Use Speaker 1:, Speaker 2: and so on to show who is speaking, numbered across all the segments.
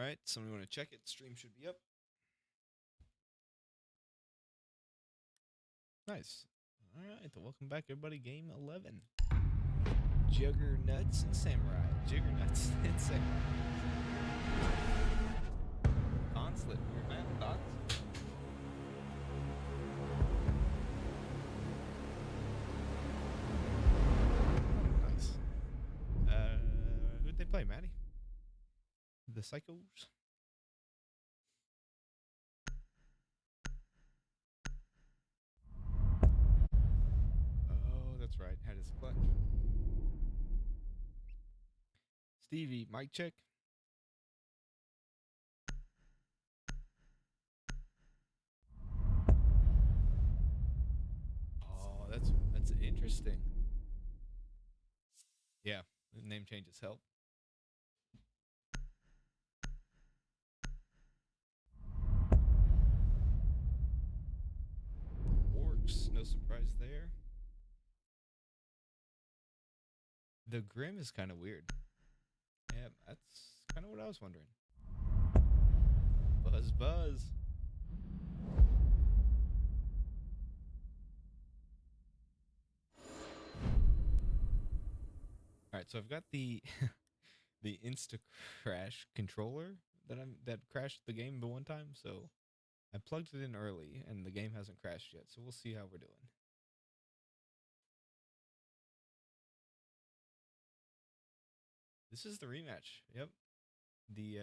Speaker 1: right, somebody want to check it? Stream should be up. Nice. All right, welcome back, everybody. Game 11. Juggernuts and Samurai. Juggernuts and Samurai. Consulate. Weird man. Thoughts? Nice. Who'd they play, Maddie? The Psychos? Oh, that's right. Had his clutch. Stevie, mic check. Oh, that's interesting. Yeah, the name changes help. Orcs, no surprise there. The Grim is kind of weird. Yeah, that's kind of what I was wondering. Buzz, buzz. All right, so I've got the the Insta Crash controller that crashed the game the one time. So I plugged it in early, and the game hasn't crashed yet. So we'll see how we're doing. This is the rematch. Yep, the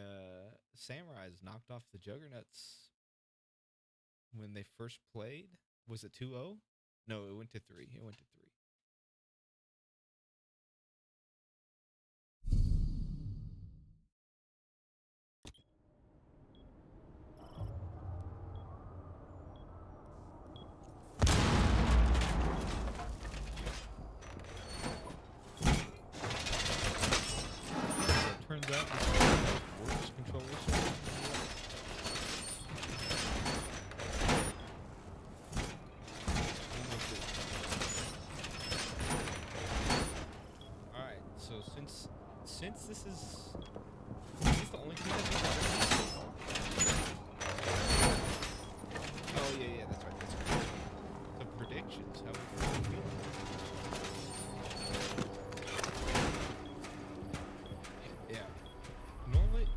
Speaker 1: Samurais knocked off the Juggernuts when they first played. Was it 2-0? No, it went to 3. It went to 3. Turns out this is works controllers. All right, so since this is the only team that's oh yeah, that's right. That's right. The predictions, how we feel. Yeah. Normally.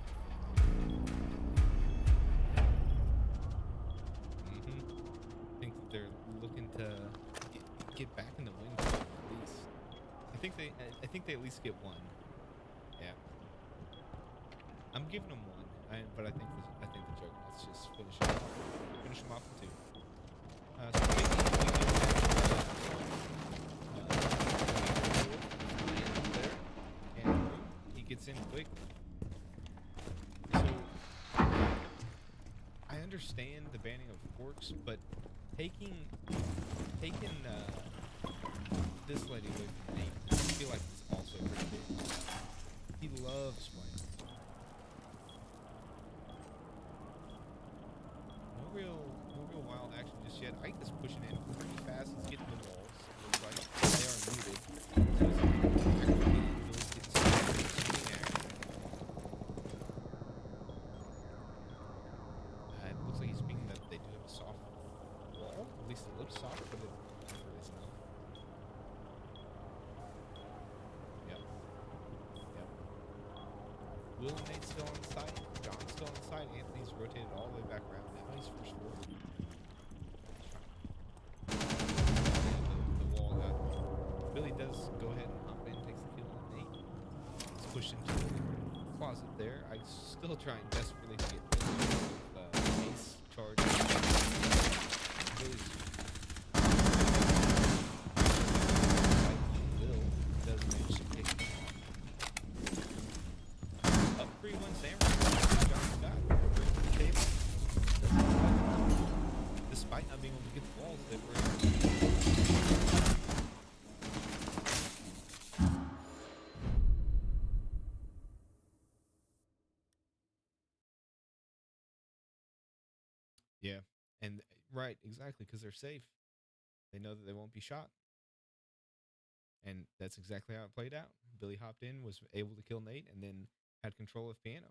Speaker 1: Think that they're looking to get back in the win column at least. I think they at least get one. Yeah. I'm giving them one. But I think the Juggernuts just finish them off in 2. And he gets in quick. So I understand the banning of orcs, but taking this lady away from Nate, I feel like it's also pretty big. He loves playing. No real wild action just yet. Ike is pushing in pretty fast. He's getting the walls. Looks like they are muted. It looks like he's speaking that they do have a soft wall. At least it looks soft, but it is not. Yep. Will and Nate's still on site. John's still on site. Anthony's rotated all the way back around. Now he's first floor. The wall got. Billy does go ahead and hop in, takes the kill on Nate. He's pushed into the closet there. I still trying desperately to get Ace charge. Billy's Will does manage to pick him off. Up 3-1 Samurai. John Scott brings to the table. Despite not being able to get the walls that were. Yeah, and right, exactly, because they're safe. They know that they won't be shot. And that's exactly how it played out. Billy hopped in, was able to kill Nate, and then had control of Piano.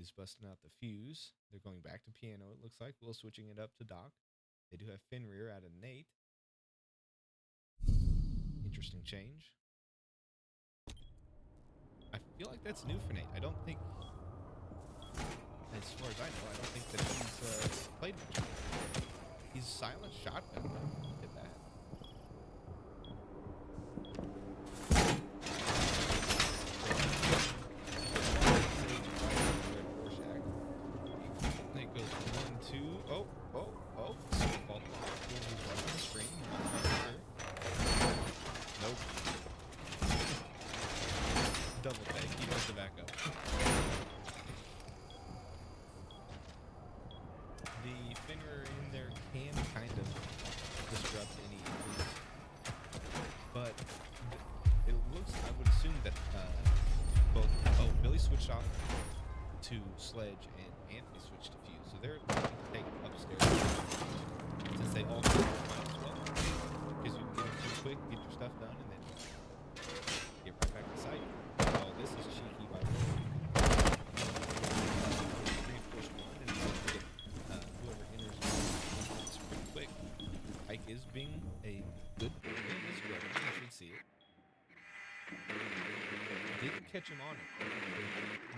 Speaker 1: Billy's busting out the fuse. They're going back to piano, it looks like. Will switching it up to Doc. They do have Fenrir out of Nate. Interesting change. I feel like that's new for Nate. I don't think, as far as I know, I don't think that he's played much before. He's silent shotgun. Look at that. Nate goes 1, 2. Oh. So ball he's running the screen. Nope. Double take. He does the backup. The Fenrir in there can kind of disrupt any injuries, but it looks, I would assume that both, Billy switched off to Sledge and Anthony switched to Fuse, so they're looking to take upstairs since they all can might as well, because you can get them too quick, get your stuff done, and then get right back to site. Oh, this is cheeky by the way. Reinforce one and get whoever enters this pretty quick. Ike is being a good boy in this building. You should see it. Didn't catch him on it.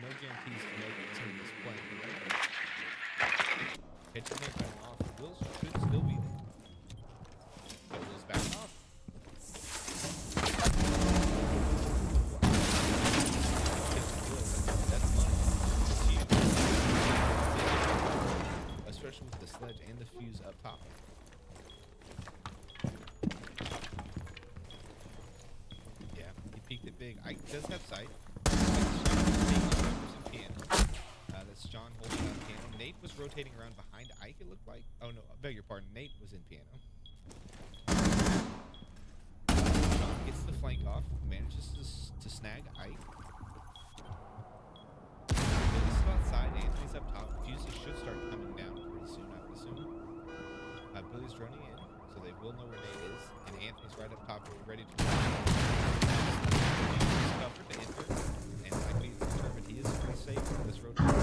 Speaker 1: No guarantees to make it to this play. Catching it coming off. Wills should still be there. But Wills back off. That's money. It's huge. Especially with the Sledge and the Fuse up top. Yeah, he peeked it big. Ike does have sight. That's John holding on piano. Nate was rotating around behind Ike, it looked like. Oh no, I beg your pardon. Nate was in piano. John gets the flank off, manages to snag Ike. Billy's still outside, Anthony's up top. Fuses should start coming down pretty soon, I would assume. Billy's running in, so they will know where Nate is. And Anthony's right up top, ready to go. He's covered to enter, and like we determined, he is pretty safe from this rotation.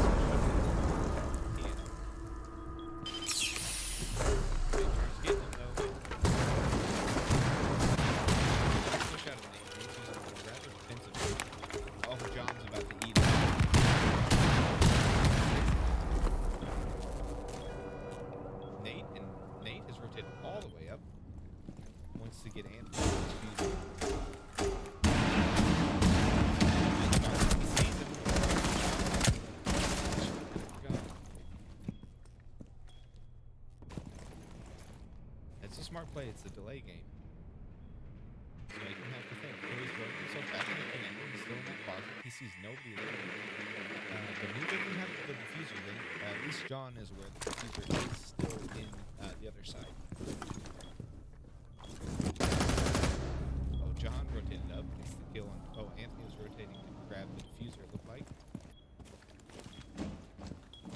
Speaker 1: To get Anthony. It's a smart play. It's a delay game. So you can have to think. Billy's broken himself back in the piano. He's still in that closet. He sees nobody there. But neither of them have the diffuser thing. At least John is aware the diffuser is still in the other side. John rotated up, gets the kill on. Oh, Anthony was rotating to grab the diffuser, it looked like.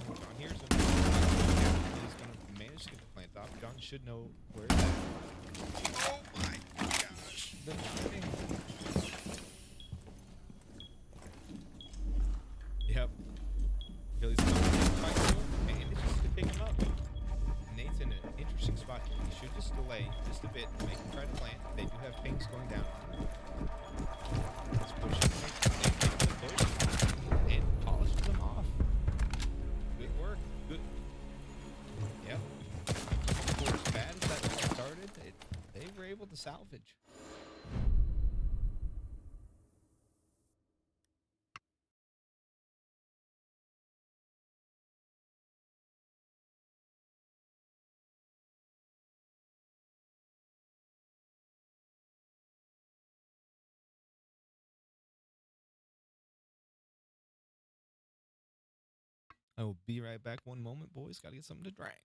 Speaker 1: John hears him. He's going to manage to get the plant off. John should know where it's at. Oh my gosh! The thing. Yep. Billy's coming to fight him, and it's just to pick him up. Nate's in an interesting spot here. He should just delay just a bit, make him try to plant. They do have pings going down. Let's push him. Nate takes the push and polishes them off. Good work. Good. Yep. For as bad as that started, they were able to salvage. I will be right back. One moment, boys. Gotta get something to drink.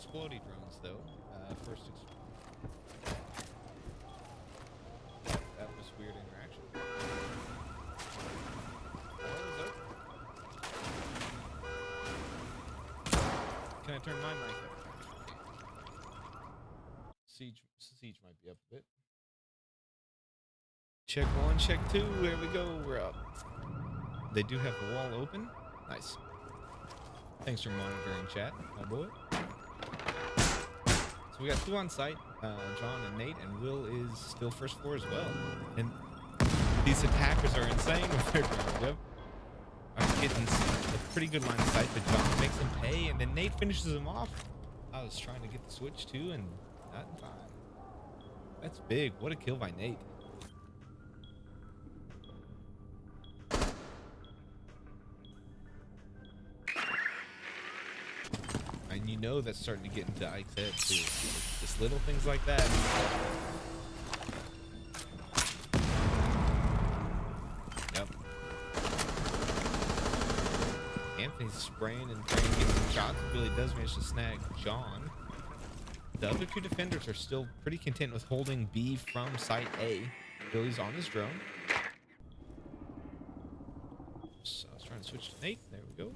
Speaker 1: explodey drones, though. That was weird interaction. Door is open. Can I turn my mic up? Siege might be up a bit. Check 1, check 2. There we go. We're up. They do have the wall open. Nice. Thanks for monitoring, chat, my boy. So we got 2 on site, John and Nate, and Will is still first floor as well. And these attackers are insane with their ground. Yep. I'm getting a pretty good line of sight, but John makes him pay, and then Nate finishes him off. I was trying to get the switch too, and not in time. That's big. What a kill by Nate. And you know that's starting to get into Ike's head too. Just little things like that. Yep. Anthony's spraying and trying to get some shots. Billy does manage to snag John. The other 2 defenders are still pretty content with holding B from site A. Billy's on his drone. So I was trying to switch to Nate. There we go.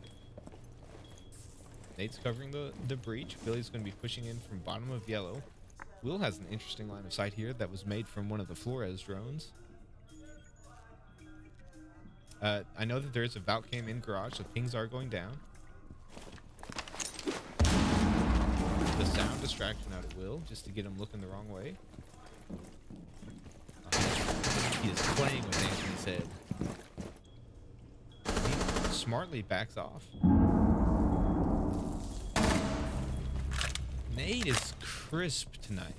Speaker 1: Nate's covering the breach. Billy's going to be pushing in from bottom of yellow. Will has an interesting line of sight here that was made from one of the Flores drones. I know that there is a vault cam in garage, so pings are going down. The sound distraction out of Will, just to get him looking the wrong way. He is playing with Anthony's head. He smartly backs off. Nate is crisp tonight.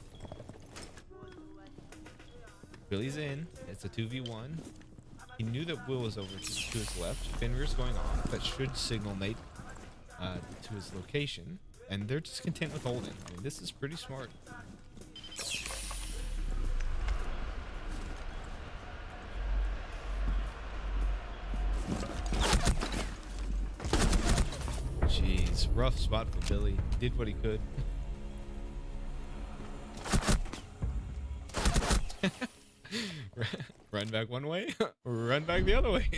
Speaker 1: Billy's in. It's a 2v1. He knew that Will was over to his left. Fenrir's going off. That should signal Nate to his location. And they're just content with holding. I mean, this is pretty smart. Jeez, rough spot for Billy. Did what he could. Run back one way, run back the other way.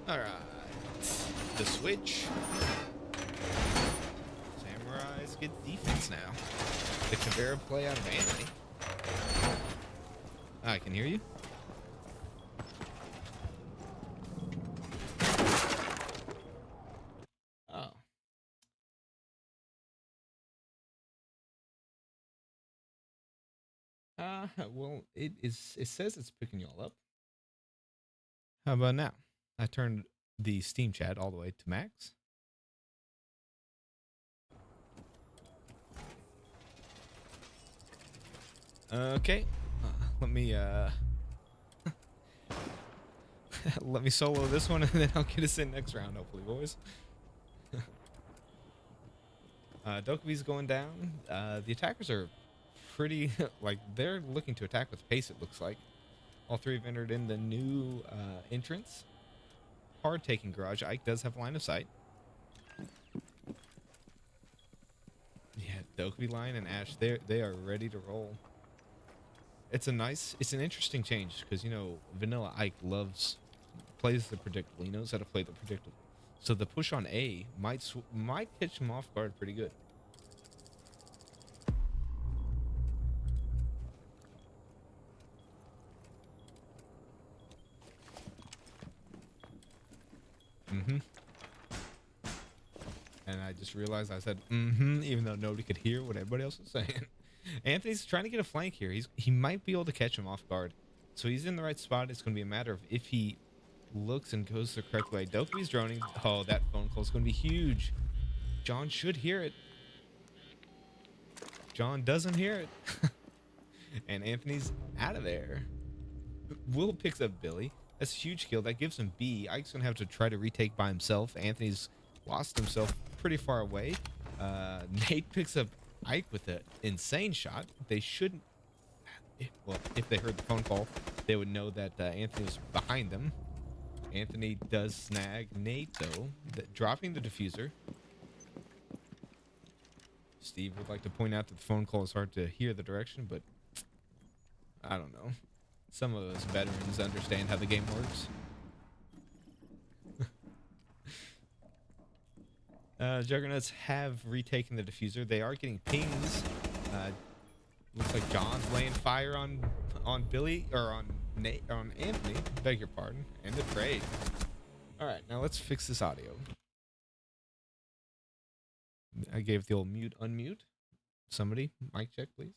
Speaker 1: Alright. The switch. Samurais get defense now. The Caveira play out of Anthony. I can hear you. Oh. Well, it says it's picking y'all up. How about now? I turned the Steam chat all the way to max. Okay, let me let me solo this one, and then I'll get us in next round, hopefully, boys. Dokubi's going down. The attackers are pretty like they're looking to attack with pace. It looks like all 3 have entered in the new entrance. Hard taking garage. Ike does have line of sight. Yeah, Dokubi, Lion, and Ash, they are ready to roll. It's an interesting change because, you know, Vanilla Ike plays the predictable. He knows how to play the predictable. So the push on A might catch him off guard pretty good. I just realized I said even though nobody could hear what everybody else was saying. Anthony's trying to get a flank here. He might be able to catch him off guard. So he's in the right spot. It's going to be a matter of if he looks and goes the correct way. Dokumi's droning. Oh, that phone call is going to be huge. John should hear it. John doesn't hear it. And Anthony's out of there. Will picks up Billy. That's a huge kill. That gives him B. Ike's going to have to try to retake by himself. Anthony's lost himself pretty far away. Nate picks up Ike with an insane shot. They shouldn't. Well, if they heard the phone call, they would know that Anthony was behind them. Anthony does snag Nate, though, dropping the diffuser. Steve would like to point out that the phone call is hard to hear the direction, but I don't know. Some of us veterans understand how the game works. Juggernuts have retaken the diffuser. They are getting pings. Looks like John's laying fire on Billy, or on Nate, or on Anthony. Beg your pardon. And the trade. All right, now let's fix this audio. I gave the old mute unmute. Somebody, mic check, please.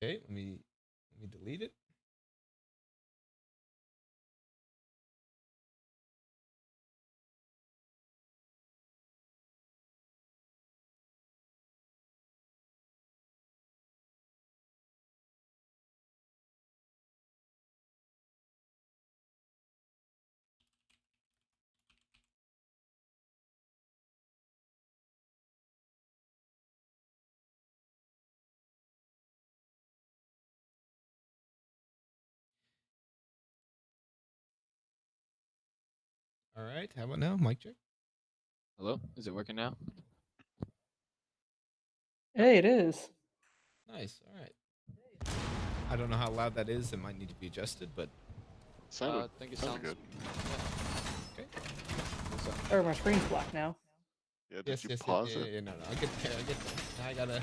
Speaker 1: Okay, let me delete it. All right, how about now? Mic check.
Speaker 2: Hello? Is it working now?
Speaker 3: Hey, it is.
Speaker 1: Nice. All right. I don't know how loud that is. It might need to be adjusted, but
Speaker 2: I think it sounds
Speaker 4: good.
Speaker 1: okay.
Speaker 3: Oh, my screen's black now.
Speaker 4: Yeah, did you pause it?
Speaker 1: Yeah, no, I get there. I gotta.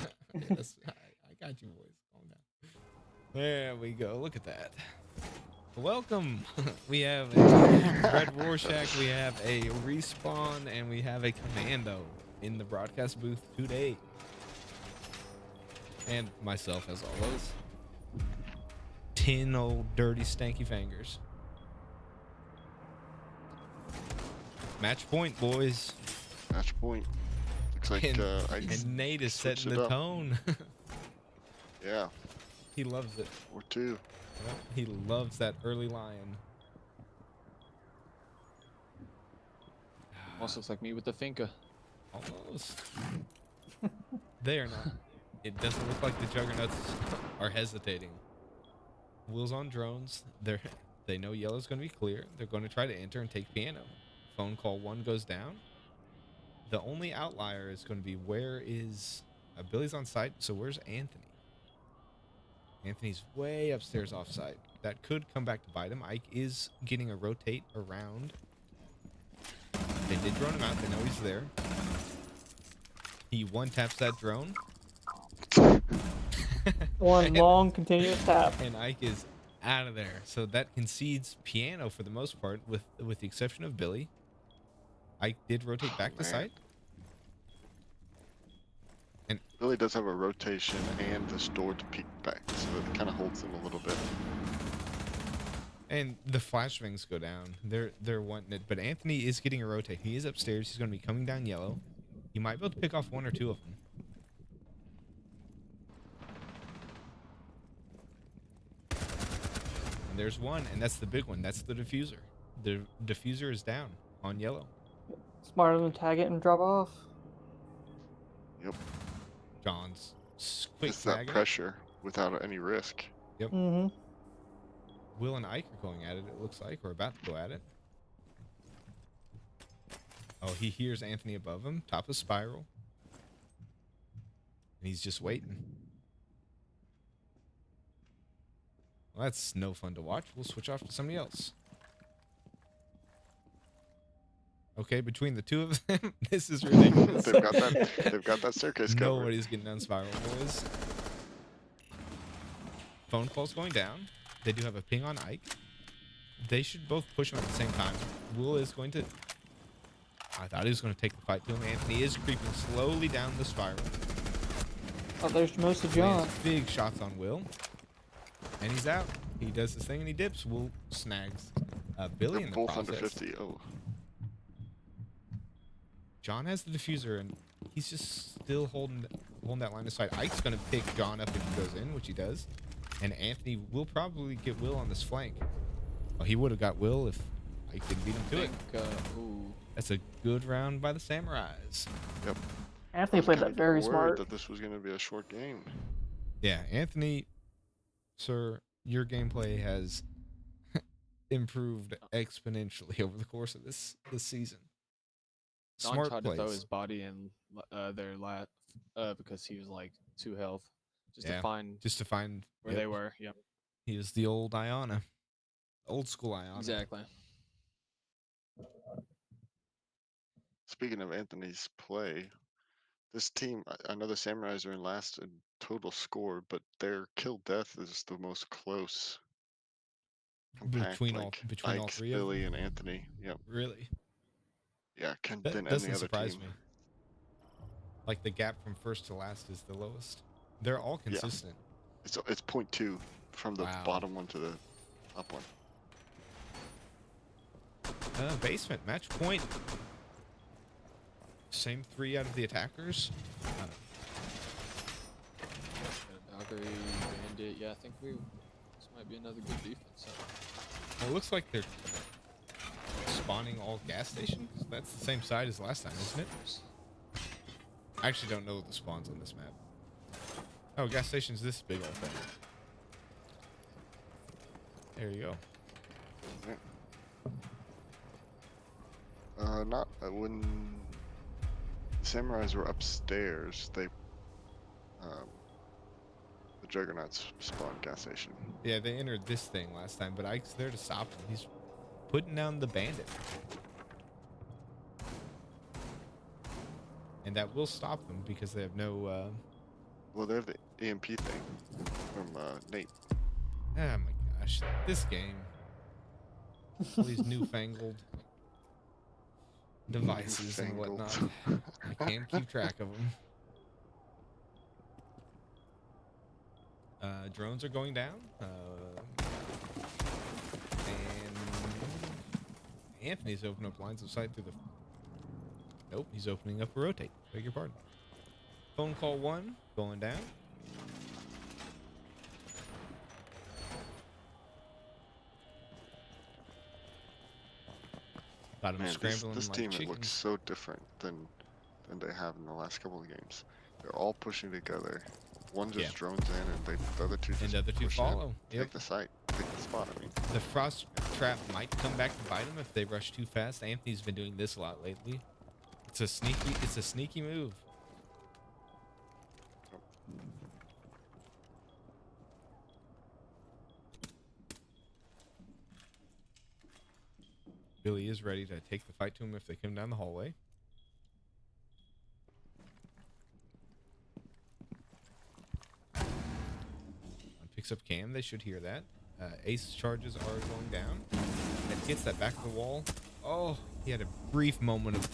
Speaker 1: Yes, I got you, boys. Calm down. There we go. Look at that. Welcome. We have a Red Rorschach. We have a Respawn, and we have a Commando in the broadcast booth today. And myself, as always. 10 old dirty stanky fingers. Match point, boys.
Speaker 4: Match point. Looks like
Speaker 1: and Nate is setting the tone.
Speaker 4: Yeah.
Speaker 1: He loves it.
Speaker 4: Or two.
Speaker 1: Well, he loves that early lion.
Speaker 2: Almost looks like me with the Finca.
Speaker 1: Almost. They are not. It doesn't look like the Juggernauts are hesitating. Will's on drones. They know yellow's going to be clear. They're going to try to enter and take piano. Phone call 1 goes down. The only outlier is going to be where is Billy's on site. So where's Anthony? Anthony's way upstairs off site. That could come back to bite him. Ike is getting a rotate around. They did drone him out. They know he's there. He one taps that drone.
Speaker 3: One long continuous tap.
Speaker 1: And Ike is out of there. So that concedes piano for the most part, with the exception of Billy. Ike did rotate back to site. And
Speaker 4: Billy does have a rotation and the store to peek back, so it kind of holds him a little bit.
Speaker 1: And the flashbangs go down. They're wanting it, but Anthony is getting a rotate. He is upstairs. He's going to be coming down yellow. He might be able to pick off 1 or 2 of them. And there's one, and that's the big one. That's the diffuser. The diffuser is down on yellow.
Speaker 3: Smarter than tag it and drop off.
Speaker 4: Yep.
Speaker 1: John's quick
Speaker 4: It's that
Speaker 1: tagging.
Speaker 4: pressure without any risk.
Speaker 1: Yep.
Speaker 3: Mm-hmm.
Speaker 1: Will and Ike are going at it, it looks like, or about to go at it. Oh, he hears Anthony above him, top of spiral. And he's just waiting. Well, that's no fun to watch. We'll switch off to somebody else. Okay, between the 2 of them, this is ridiculous.
Speaker 4: They've got that staircase covered.
Speaker 1: Nobody's getting down spiral, boys. Phone call's going down. They do have a ping on Ike. they should both push him at the same time. Will is going to... I thought he was going to take the fight to him. Anthony is creeping slowly down the spiral.
Speaker 3: Oh, there's most of
Speaker 1: Lands
Speaker 3: John.
Speaker 1: big shots on Will. And he's out. He does his thing and he dips. Will snags Billy
Speaker 4: They're
Speaker 1: in the
Speaker 4: both
Speaker 1: process.
Speaker 4: under 50. Oh,
Speaker 1: John has the diffuser and he's just still holding that line of sight. Ike's going to pick John up if he goes in, which he does. And Anthony will probably get Will on this flank. Oh, he would have got Will if Ike didn't beat him to it.
Speaker 2: Ooh.
Speaker 1: That's a good round by the Samurais.
Speaker 4: yep.
Speaker 3: Anthony played that
Speaker 4: Kinda
Speaker 3: very
Speaker 4: worried
Speaker 3: smart.
Speaker 4: that this was going to be a short game.
Speaker 1: Yeah, Anthony, sir, your gameplay has improved exponentially over the course of this season.
Speaker 2: John
Speaker 1: Smart
Speaker 2: tried to throw
Speaker 1: plays.
Speaker 2: his body in their lat because he was like 2 health. Just
Speaker 1: Yeah,
Speaker 2: to find
Speaker 1: just to find
Speaker 2: where they were. Yep.
Speaker 1: He is the old Iona. Old school Iona.
Speaker 2: Exactly.
Speaker 4: Speaking of Anthony's play, this team, I know the Samurais are in last in total score, but their kill death is the most close. Compact,
Speaker 1: Between all
Speaker 4: like
Speaker 1: all
Speaker 4: Ike,
Speaker 1: three of
Speaker 4: Billy,
Speaker 1: them.
Speaker 4: and Anthony. Yep.
Speaker 1: Really?
Speaker 4: Yeah, can
Speaker 1: That
Speaker 4: than any
Speaker 1: doesn't
Speaker 4: other
Speaker 1: surprise
Speaker 4: team.
Speaker 1: me. Like the gap from first to last is the lowest. They're all
Speaker 4: Yeah.
Speaker 1: consistent.
Speaker 4: It's 0.2 from the
Speaker 1: Wow.
Speaker 4: bottom one to the top one.
Speaker 1: Basement match point. Same 3 out of the attackers.
Speaker 2: Valkyrie, Bandit. Yeah, I think this might be another good defense.
Speaker 1: Well, it looks like they're spawning all gas stations. That's the same side as last time, isn't it? I actually don't know the spawns on this map. Oh, gas station's this big old thing. There you go.
Speaker 4: Not when the Samurais were upstairs. The Juggernauts spawned gas station.
Speaker 1: Yeah, they entered this thing last time, but Ike's there to stop him. He's putting down the bandit. And that will stop them because they have no,
Speaker 4: Well, they have the EMP thing from Nate.
Speaker 1: oh my gosh, this game. All these newfangled devices and
Speaker 4: Newfangled.
Speaker 1: whatnot. I can't keep track of them. Drones are going down. And Anthony's opening up lines of sight through the... Nope, he's opening up a rotate. Beg your pardon. Phone call 1 going down. Got him
Speaker 4: Man,
Speaker 1: scrambling
Speaker 4: this
Speaker 1: like
Speaker 4: team it
Speaker 1: chickens.
Speaker 4: looks so different than they have in the last couple of games. They're all pushing together. One just drones in, and the other two just
Speaker 1: And the other two
Speaker 4: push
Speaker 1: follow.
Speaker 4: in. Take the site, take the spot. I mean,
Speaker 1: The frost trap might come back to bite him if they rush too fast. Anthony's been doing this a lot lately. It's a sneaky move. Billy is ready to take the fight to him if they come down the hallway. Picks up Cam. They should hear that. Ace charges are going down. That gets that back of the wall. Oh, he had a brief moment of...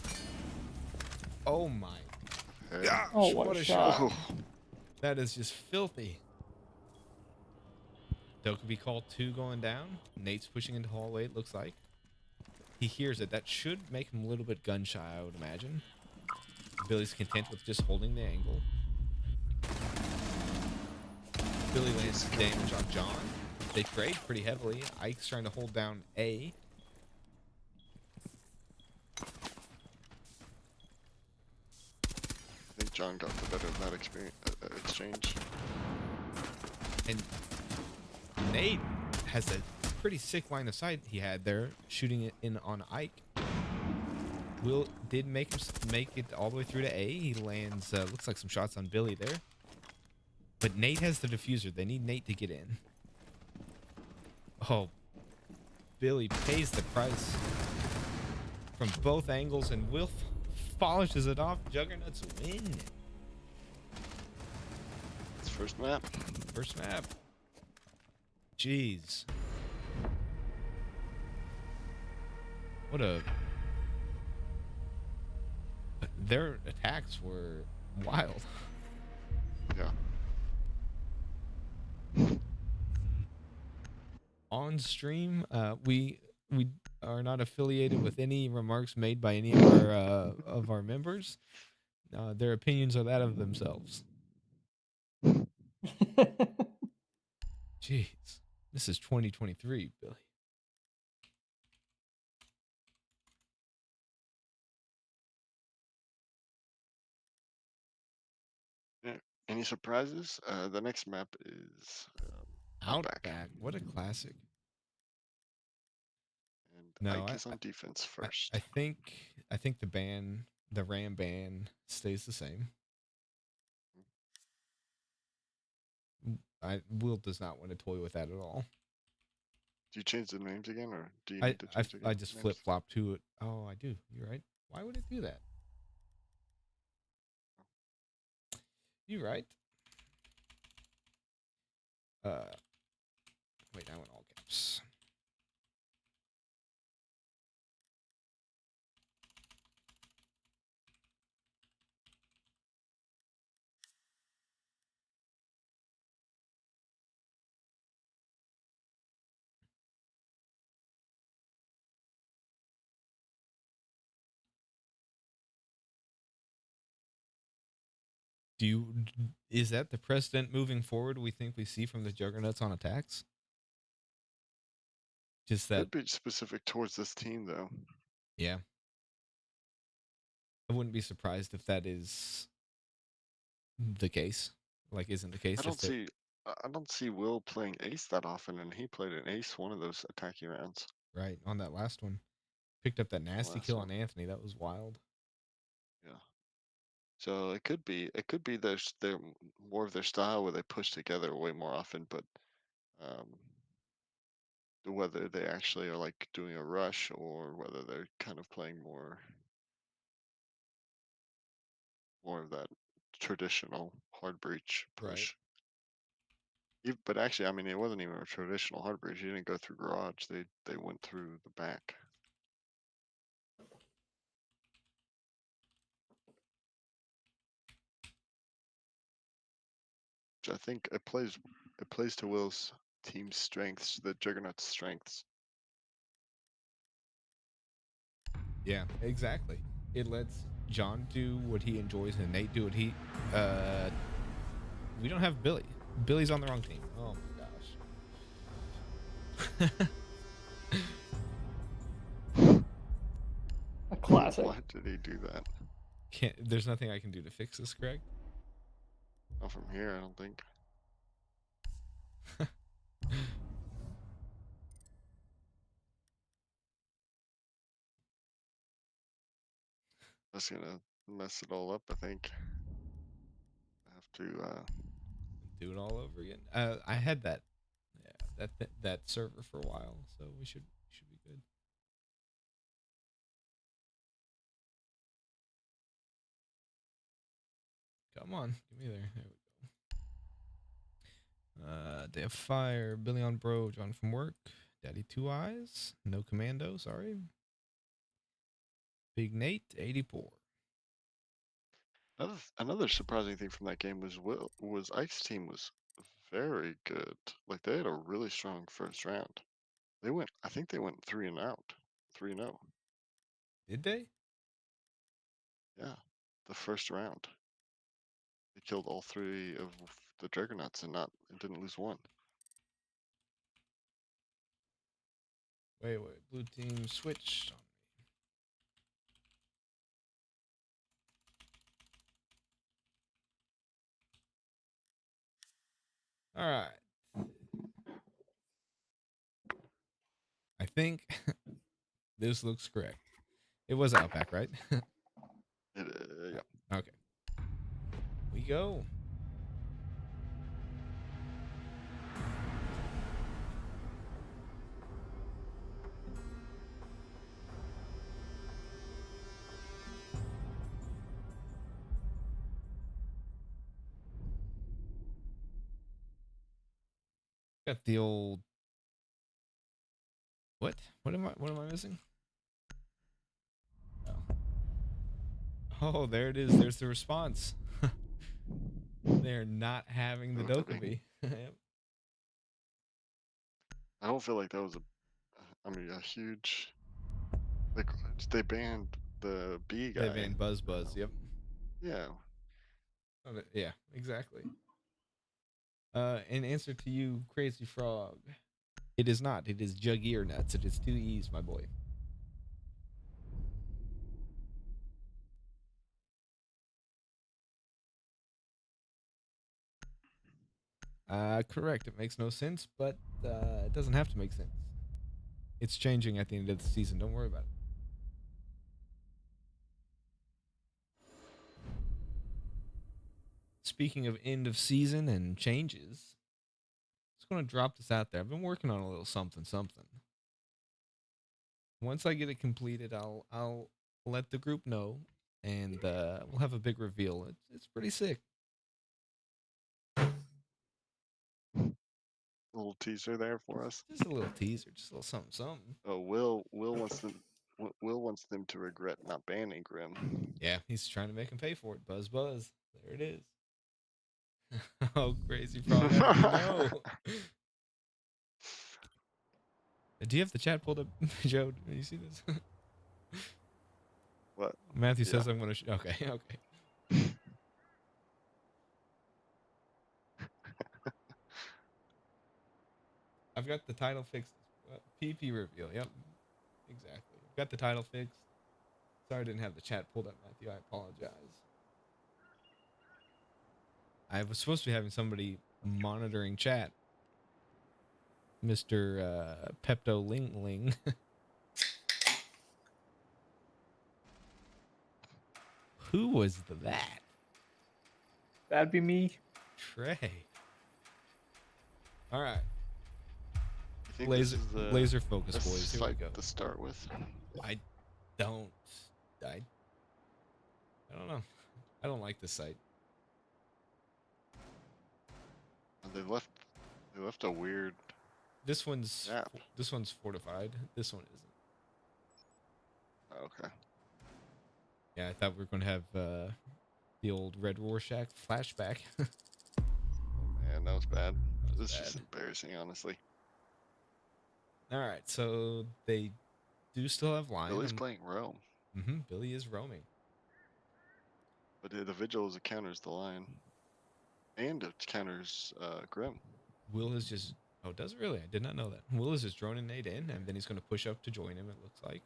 Speaker 1: Oh my
Speaker 4: hey.
Speaker 1: gosh,
Speaker 3: Oh, what a shot.
Speaker 4: Oh,
Speaker 1: That is just filthy. Dokkaebi call 2 going down. Nate's pushing into hallway, it looks like. He hears it. That should make him a little bit gun shy, I would imagine. Billy's content with just holding the angle. Billy lands some damage on John. They trade pretty heavily. Ike's trying to hold down A.
Speaker 4: I think John got the better of that exchange.
Speaker 1: And Nate has a pretty sick line of sight he had there, shooting it in on Ike. Will did make it all the way through to A. He lands, looks like some shots on Billy there. But Nate has the diffuser. They need Nate to get in. Oh, Billy pays the price from both angles, and Will polishes it off. Juggernuts win.
Speaker 4: It's first map.
Speaker 1: First map. Jeez. What a their attacks were wild.
Speaker 4: Yeah.
Speaker 1: On stream, we are not affiliated with any remarks made by any of our members. Their opinions are that of themselves. Jeez, this is 2023, Billy.
Speaker 4: Yeah. Any surprises? The next map is Outback,
Speaker 1: Outback, what a classic.
Speaker 4: and
Speaker 1: No,
Speaker 4: Ike is on defense
Speaker 1: I,
Speaker 4: first.
Speaker 1: I think the Ram ban stays the same. Will does not want to toy with that at all.
Speaker 4: Do you change the names again, or do you need to change the
Speaker 1: I just flip
Speaker 4: names?
Speaker 1: flop to it. Oh, I do. You're right. Why would it do that? You're right. Uh, wait, I went all caps. Do you is that the precedent moving forward? We think we see from the Juggernauts on attacks. Just that,
Speaker 4: Could be specific towards this team, though.
Speaker 1: yeah. I wouldn't be surprised if that is the case. Like, isn't the
Speaker 4: I
Speaker 1: case if
Speaker 4: don't
Speaker 1: they're
Speaker 4: see. I don't see Will playing ace that often, and he played an ace one of those attacking rounds.
Speaker 1: right on that last one. Picked up that
Speaker 4: The
Speaker 1: nasty
Speaker 4: last
Speaker 1: kill
Speaker 4: one.
Speaker 1: on Anthony. That was wild.
Speaker 4: Yeah. So it could be. It could be their more of their style where they push together way more often, but um, whether they actually are like doing a rush or whether they're kind of playing more of that traditional hard breach
Speaker 1: Right.
Speaker 4: push. But actually, I mean, it wasn't even a traditional hard breach. You didn't go through garage. They went through the back. Which I think it plays to Will's team's strengths, the Juggernaut's strengths.
Speaker 1: Yeah, exactly. It lets John do what he enjoys and Nate do what he. We don't have Billy. Billy's on the wrong team. Oh my gosh.
Speaker 3: A classic.
Speaker 4: Why did he do that?
Speaker 1: Can't. There's nothing I can do to fix this, Greg.
Speaker 4: Not from here, I don't think. That's gonna mess it all up, I think. I have to
Speaker 1: Do it all over again. I had that. Yeah, that server for a while, so we should be good. Come on, give me there. There we go. Day of Fire, Billy on Bro, John from work, Daddy Two Eyes, no commando, sorry. Big Nate, 84.
Speaker 4: another surprising thing from that game was Ike's team was very good. Like they had a really strong first round. I think they went 3-and-out. 3-0.
Speaker 1: Did they?
Speaker 4: Yeah. The first round. They killed all three of the Juggernauts and didn't lose one.
Speaker 1: Wait, blue team switched. All right. I think this looks correct. It was Outback, right?
Speaker 4: Yeah.
Speaker 1: Okay. We go. Got the old what? What am I missing? Oh, there it is. There's the response. They're not having the
Speaker 4: Movie.
Speaker 1: Dokkaebi. Yep.
Speaker 4: I don't feel like that was a huge. Like they banned the B
Speaker 1: They
Speaker 4: guy.
Speaker 1: banned Buzz Buzz. Yep.
Speaker 4: Yeah.
Speaker 1: Yeah, exactly. In answer to you, Crazy Frog, it is not. It is Juggeernuts. It is two E's, my boy. Correct. It makes no sense, but it doesn't have to make sense. It's changing at the end of the season. Don't worry about it. Speaking of end of season and changes, just going to drop this out there. I've been working on a little something something. Once I get it completed, I'll let the group know, and we'll have a big reveal. It's pretty sick.
Speaker 4: A little teaser there for us.
Speaker 1: Just a little teaser, just a little something something.
Speaker 4: Oh, Will wants them to regret not banning Grim.
Speaker 1: Yeah, he's trying to make him pay for it. Buzz buzz. There it is. Oh, Crazy Frog, how did you know? Do you have the chat pulled up, Joe? Do you see this?
Speaker 4: What?
Speaker 1: Matthew
Speaker 4: Yeah.
Speaker 1: says I'm gonna. Okay, okay. I've got the title fixed. PP reveal. Yep, exactly. I've got the title fixed. Sorry, I didn't have the chat pulled up, Matthew. I apologize. I was supposed to be having somebody monitoring chat, Mr. Pepto Ling Ling. Who was that?
Speaker 3: That'd be me.
Speaker 1: Trey. All right.
Speaker 4: You think
Speaker 1: Laser,
Speaker 4: this is the
Speaker 1: laser focus,
Speaker 4: best
Speaker 1: boys. Here we
Speaker 4: site
Speaker 1: go.
Speaker 4: to start with?
Speaker 1: I don't. I don't know. I don't like this site.
Speaker 4: They left a weird
Speaker 1: This one's
Speaker 4: map.
Speaker 1: this one's fortified. This one isn't.
Speaker 4: Okay.
Speaker 1: Yeah, I thought we were going to have the old Red Rorschach flashback.
Speaker 4: Man, that was bad.
Speaker 1: That was
Speaker 4: This is
Speaker 1: bad.
Speaker 4: embarrassing, honestly.
Speaker 1: All right, so they do still have line.
Speaker 4: Billy's playing Rome,
Speaker 1: Billy is roaming.
Speaker 4: but the vigil is counters the line, and it counters Grim.
Speaker 1: Will is just. Oh, does it really? I did not know that. Will is just droning Nate in, and then he's going to push up to join him, it looks like.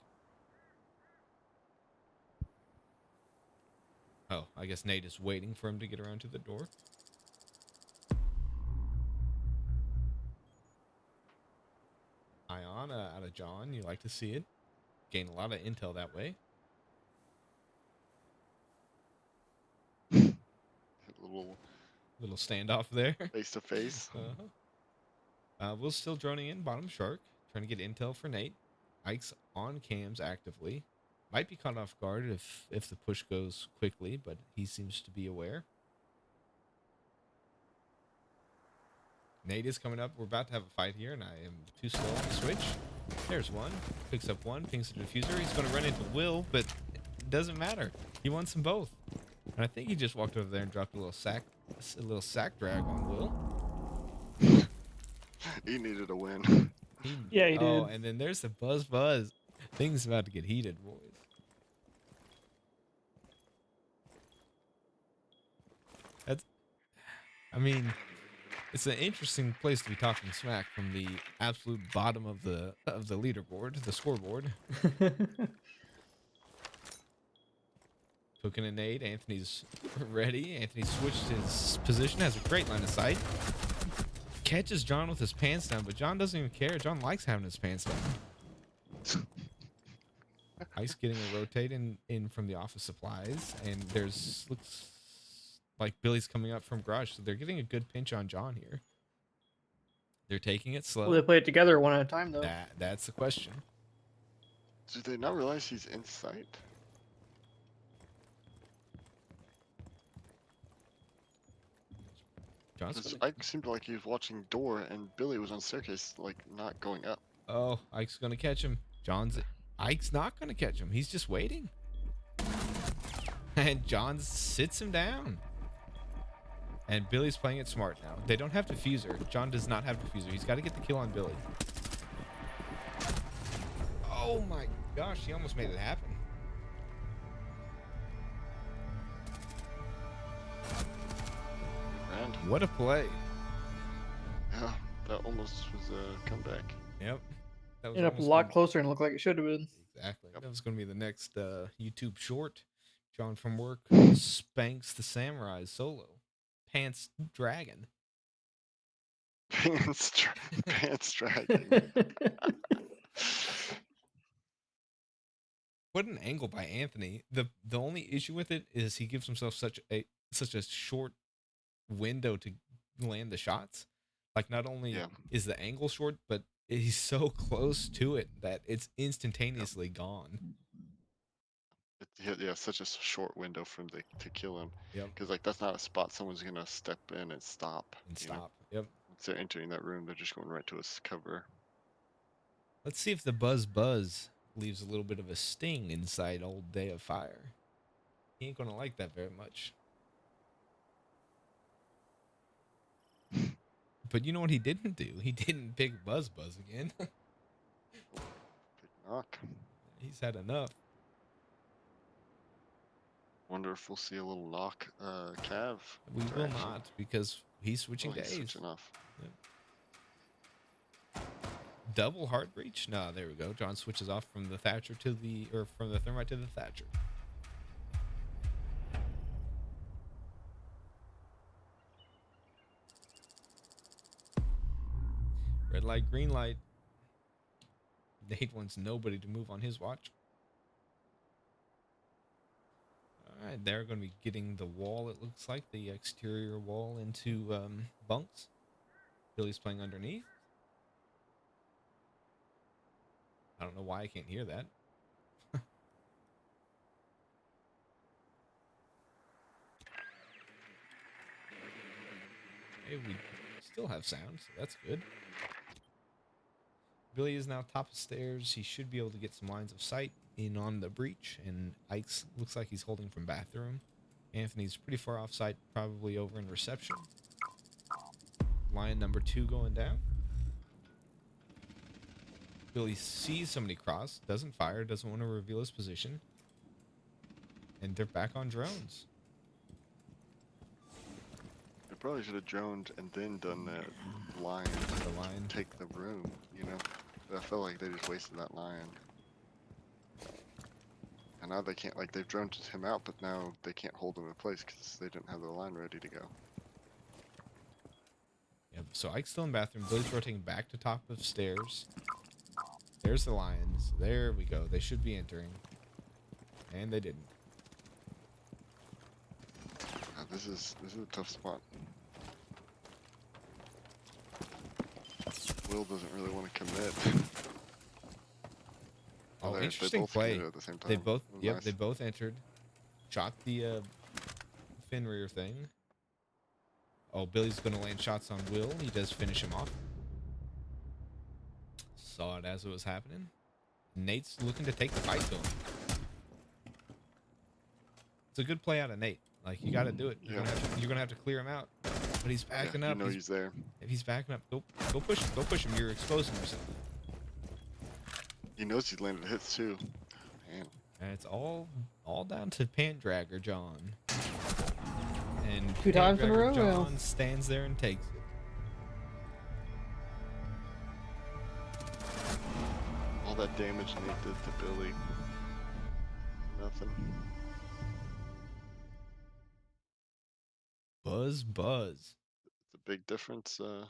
Speaker 1: Oh, I guess Nate is waiting for him to get around to the door. Ion out of John. You like to see it. Gain a lot of intel that way.
Speaker 4: A
Speaker 1: Little standoff there.
Speaker 4: face to face.
Speaker 1: Will's still droning in bottom shark, trying to get intel for Nate. Ike's on cams actively. Might be caught off guard if the push goes quickly, but he seems to be aware. Nate is coming up. We're about to have a fight here, and I am too slow on the switch. There's one. Picks up one, pings the diffuser. He's going to run into Will, but it doesn't matter. He wants them both. And I think he just walked over there and dropped a little sack drag on Will.
Speaker 4: He needed a win.
Speaker 3: Yeah, he
Speaker 1: Oh,
Speaker 3: did.
Speaker 1: and then there's the buzz. Things about to get heated, boys. I mean, it's an interesting place to be talking smack from the absolute bottom of the leaderboard, the scoreboard. Cooking a nade. Anthony's ready. Anthony switched his position, has a great line of sight. Catches John with his pants down, but John doesn't even care. John likes having his pants down. Ice getting a rotate in from the office supplies, and looks like Billy's coming up from garage, so they're getting a good pinch on John here. They're taking it slow.
Speaker 3: Will they play it together one at a time, though?
Speaker 1: That's the question.
Speaker 4: Did they not realize he's in sight? Because Ike seemed like he was watching door, and Billy was on staircase, like not going up.
Speaker 1: Oh, Ike's gonna catch him. Ike's not gonna catch him. He's just waiting. And John sits him down. And Billy's playing it smart now. They don't have diffuser. John does not have diffuser. He's got to get the kill on Billy. Oh my gosh, he almost made it happen.
Speaker 4: And
Speaker 1: What a play.
Speaker 4: yeah, that almost was a comeback.
Speaker 1: Yep. That was
Speaker 3: Ended up a
Speaker 1: almost
Speaker 3: lot
Speaker 1: gonna-
Speaker 3: closer and looked like it should have been.
Speaker 1: Exactly.
Speaker 4: Yep.
Speaker 1: That was going to be the next YouTube short. John from work spanks the samurai solo. Pants dragon.
Speaker 4: Pants dragging.
Speaker 1: What an angle by Anthony. The only issue with it is he gives himself such a short window to land the shots. Like, not only
Speaker 4: Yeah.
Speaker 1: is the angle short, but he's so close to it that it's instantaneously gone.
Speaker 4: Yeah, such a short window for him to kill him.
Speaker 1: Yep.
Speaker 4: Because like that's not a spot someone's gonna step in and stop.
Speaker 1: And
Speaker 4: You know?
Speaker 1: stop. Yep.
Speaker 4: Once they're entering that room, they're just going right to his cover.
Speaker 1: Let's see if the buzz leaves a little bit of a sting inside old Day of Fire. He ain't gonna like that very much. But you know what he didn't do? He didn't pick Buzz again.
Speaker 4: Big knock.
Speaker 1: He's had enough.
Speaker 4: Wonder if we'll see a little knock Cav.
Speaker 1: We will
Speaker 4: interaction.
Speaker 1: not, because he's switching
Speaker 4: Oh, he's
Speaker 1: days.
Speaker 4: switching off.
Speaker 1: Double hard breach? No, there we go. John switches off from the Thatcher to the, or from the Thermite to the Thatcher. Red light, green light. Nate wants nobody to move on his watch. All right, they're going to be getting the wall, it looks like, the exterior wall into bunks. Billy's playing underneath. I don't know why I can't hear that. Hey, we still have sound, so that's good. Billy is now top of stairs. He should be able to get some lines of sight in on the breach, and Ike's looks like he's holding from bathroom. Anthony's pretty far off site, probably over in reception. Line number 2 going down. Billy sees somebody cross, doesn't fire, doesn't want to reveal his position. And they're back on drones.
Speaker 4: They probably should have droned and then done that line.
Speaker 1: The line.
Speaker 4: Take the room, you know? I felt like they just wasted that line. And now they can't, like, they've droned him out, but now they can't hold him in place because they didn't have the line ready to go.
Speaker 1: Yep, so Ike's still in bathroom. Billy's rotating back to top of stairs. There's the lions. There we go. They should be entering. And they didn't.
Speaker 4: This is a tough spot. Will doesn't really want to commit.
Speaker 1: Oh,
Speaker 4: they
Speaker 1: interesting
Speaker 4: both
Speaker 1: play.
Speaker 4: committed at the same time.
Speaker 1: They both,
Speaker 4: It was
Speaker 1: yep,
Speaker 4: nice.
Speaker 1: they both entered. Shot the Fenrir thing. Oh, Billy's going to land shots on Will. He does finish him off. Saw it as it was happening. Nate's looking to take the fight to him. It's a good play out of Nate. Like, you got to do it. You're gonna have to clear him out. But he's backing
Speaker 4: You
Speaker 1: up.
Speaker 4: know he's there.
Speaker 1: If he's backing up, go push him. Go push him. You're exposing yourself.
Speaker 4: He knows he's landed hits too. Man.
Speaker 1: And it's all down to Pant Dragger John. And
Speaker 3: Two times in a row.
Speaker 1: John stands there and takes it.
Speaker 4: All that damage Nate did to Billy. Nothing.
Speaker 1: Buzz.
Speaker 4: It's a big difference. The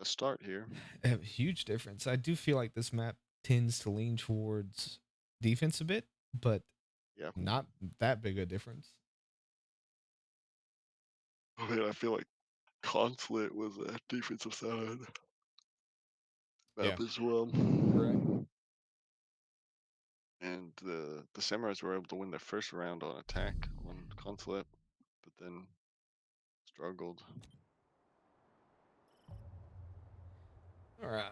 Speaker 4: start here.
Speaker 1: A huge difference. I do feel like this map tends to lean towards defense a bit, but
Speaker 4: Yeah.
Speaker 1: not that big a difference.
Speaker 4: I mean, I feel like Consulate was a defensive side map as well.
Speaker 1: Correct.
Speaker 4: And the Samurais were able to win their first round on attack on Consulate, but then struggled.
Speaker 1: All right,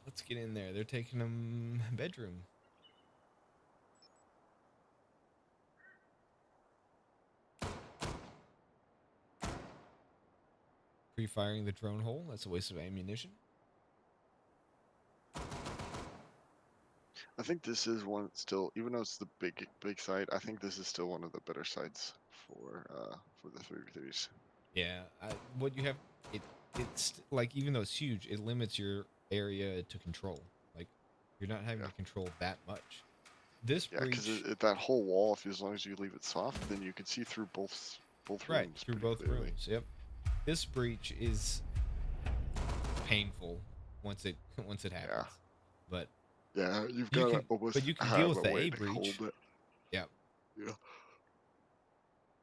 Speaker 1: let's get in there. They're taking them bedroom. Pre-firing the drone hole. That's a waste of ammunition.
Speaker 4: I think this is one still, even though it's the big site. I think this is still one of the better sites for the 3v3s.
Speaker 1: Yeah. What you have, it's like even though it's huge, it limits your area to control. Like you're not having
Speaker 4: Yeah.
Speaker 1: to control that much. This
Speaker 4: Yeah, because
Speaker 1: breach,
Speaker 4: that whole wall, if as long as you leave it soft, then you can see through both
Speaker 1: right
Speaker 4: rooms
Speaker 1: through
Speaker 4: pretty
Speaker 1: both
Speaker 4: clearly.
Speaker 1: rooms. Yep. This breach is painful once it once it happens.
Speaker 4: Yeah.
Speaker 1: But
Speaker 4: Yeah, you've
Speaker 1: you
Speaker 4: got to
Speaker 1: can,
Speaker 4: almost
Speaker 1: but you can deal
Speaker 4: have
Speaker 1: with
Speaker 4: a
Speaker 1: the
Speaker 4: way
Speaker 1: A
Speaker 4: to
Speaker 1: breach.
Speaker 4: hold it.
Speaker 1: Yeah.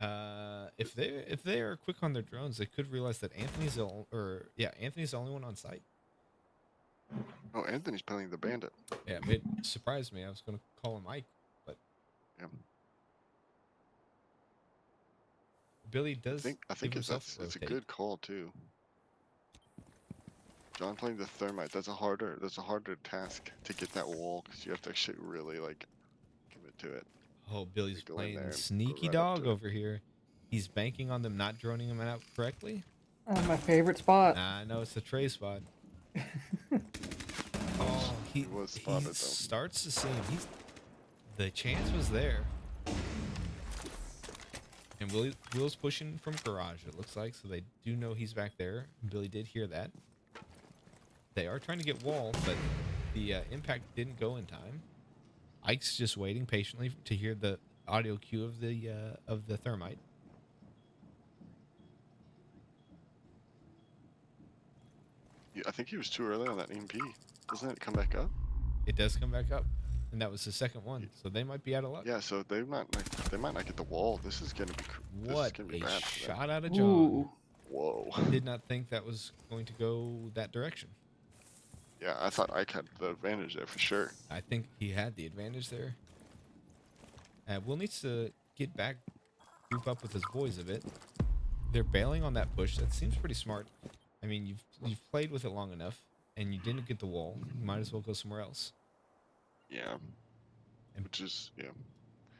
Speaker 4: Yeah.
Speaker 1: If they are quick on their drones, they could realize that Anthony's Anthony's the only one on site.
Speaker 4: Oh, Anthony's playing the bandit.
Speaker 1: Yeah, it surprised me. I was gonna call him Ike, but
Speaker 4: Yeah.
Speaker 1: Billy does
Speaker 4: I
Speaker 1: give
Speaker 4: think
Speaker 1: himself a
Speaker 4: it's a
Speaker 1: rotate.
Speaker 4: good call too. John playing the thermite. That's a harder task to get that wall because you have to actually really like commit to it.
Speaker 1: Oh, Billy's
Speaker 4: To go in
Speaker 1: playing
Speaker 4: there and go
Speaker 1: sneaky
Speaker 4: right up
Speaker 1: dog
Speaker 4: to it.
Speaker 1: over here. He's banking on them not droning him out correctly.
Speaker 3: My favorite spot.
Speaker 1: Nah, I know it's the tray spot. Oh,
Speaker 4: He was
Speaker 1: he
Speaker 4: spotted though.
Speaker 1: starts to see him. The chance was there. And Will's pushing from garage, it looks like, so they do know he's back there. Billy did hear that. They are trying to get wall, but the impact didn't go in time. Ike's just waiting patiently to hear the audio cue of the thermite.
Speaker 4: I think he was too early on that EMP. Doesn't it come back up?
Speaker 1: It does come back up, and that was the second one, so they might be out of luck.
Speaker 4: Yeah, so they might not get the wall. This is gonna
Speaker 1: What
Speaker 4: be
Speaker 1: a
Speaker 4: bad for them.
Speaker 1: shot out of John.
Speaker 3: Ooh.
Speaker 4: Whoa.
Speaker 1: Did not think that was going to go that direction.
Speaker 4: Yeah, I thought Ike had the advantage there for sure.
Speaker 1: I think he had the advantage there. Will needs to get back, group up with his boys a bit. They're bailing on that push. That seems pretty smart. I mean, you've played with it long enough, and you didn't get the wall. You might as well go somewhere else.
Speaker 4: Yeah.
Speaker 1: And
Speaker 4: Which is, yeah.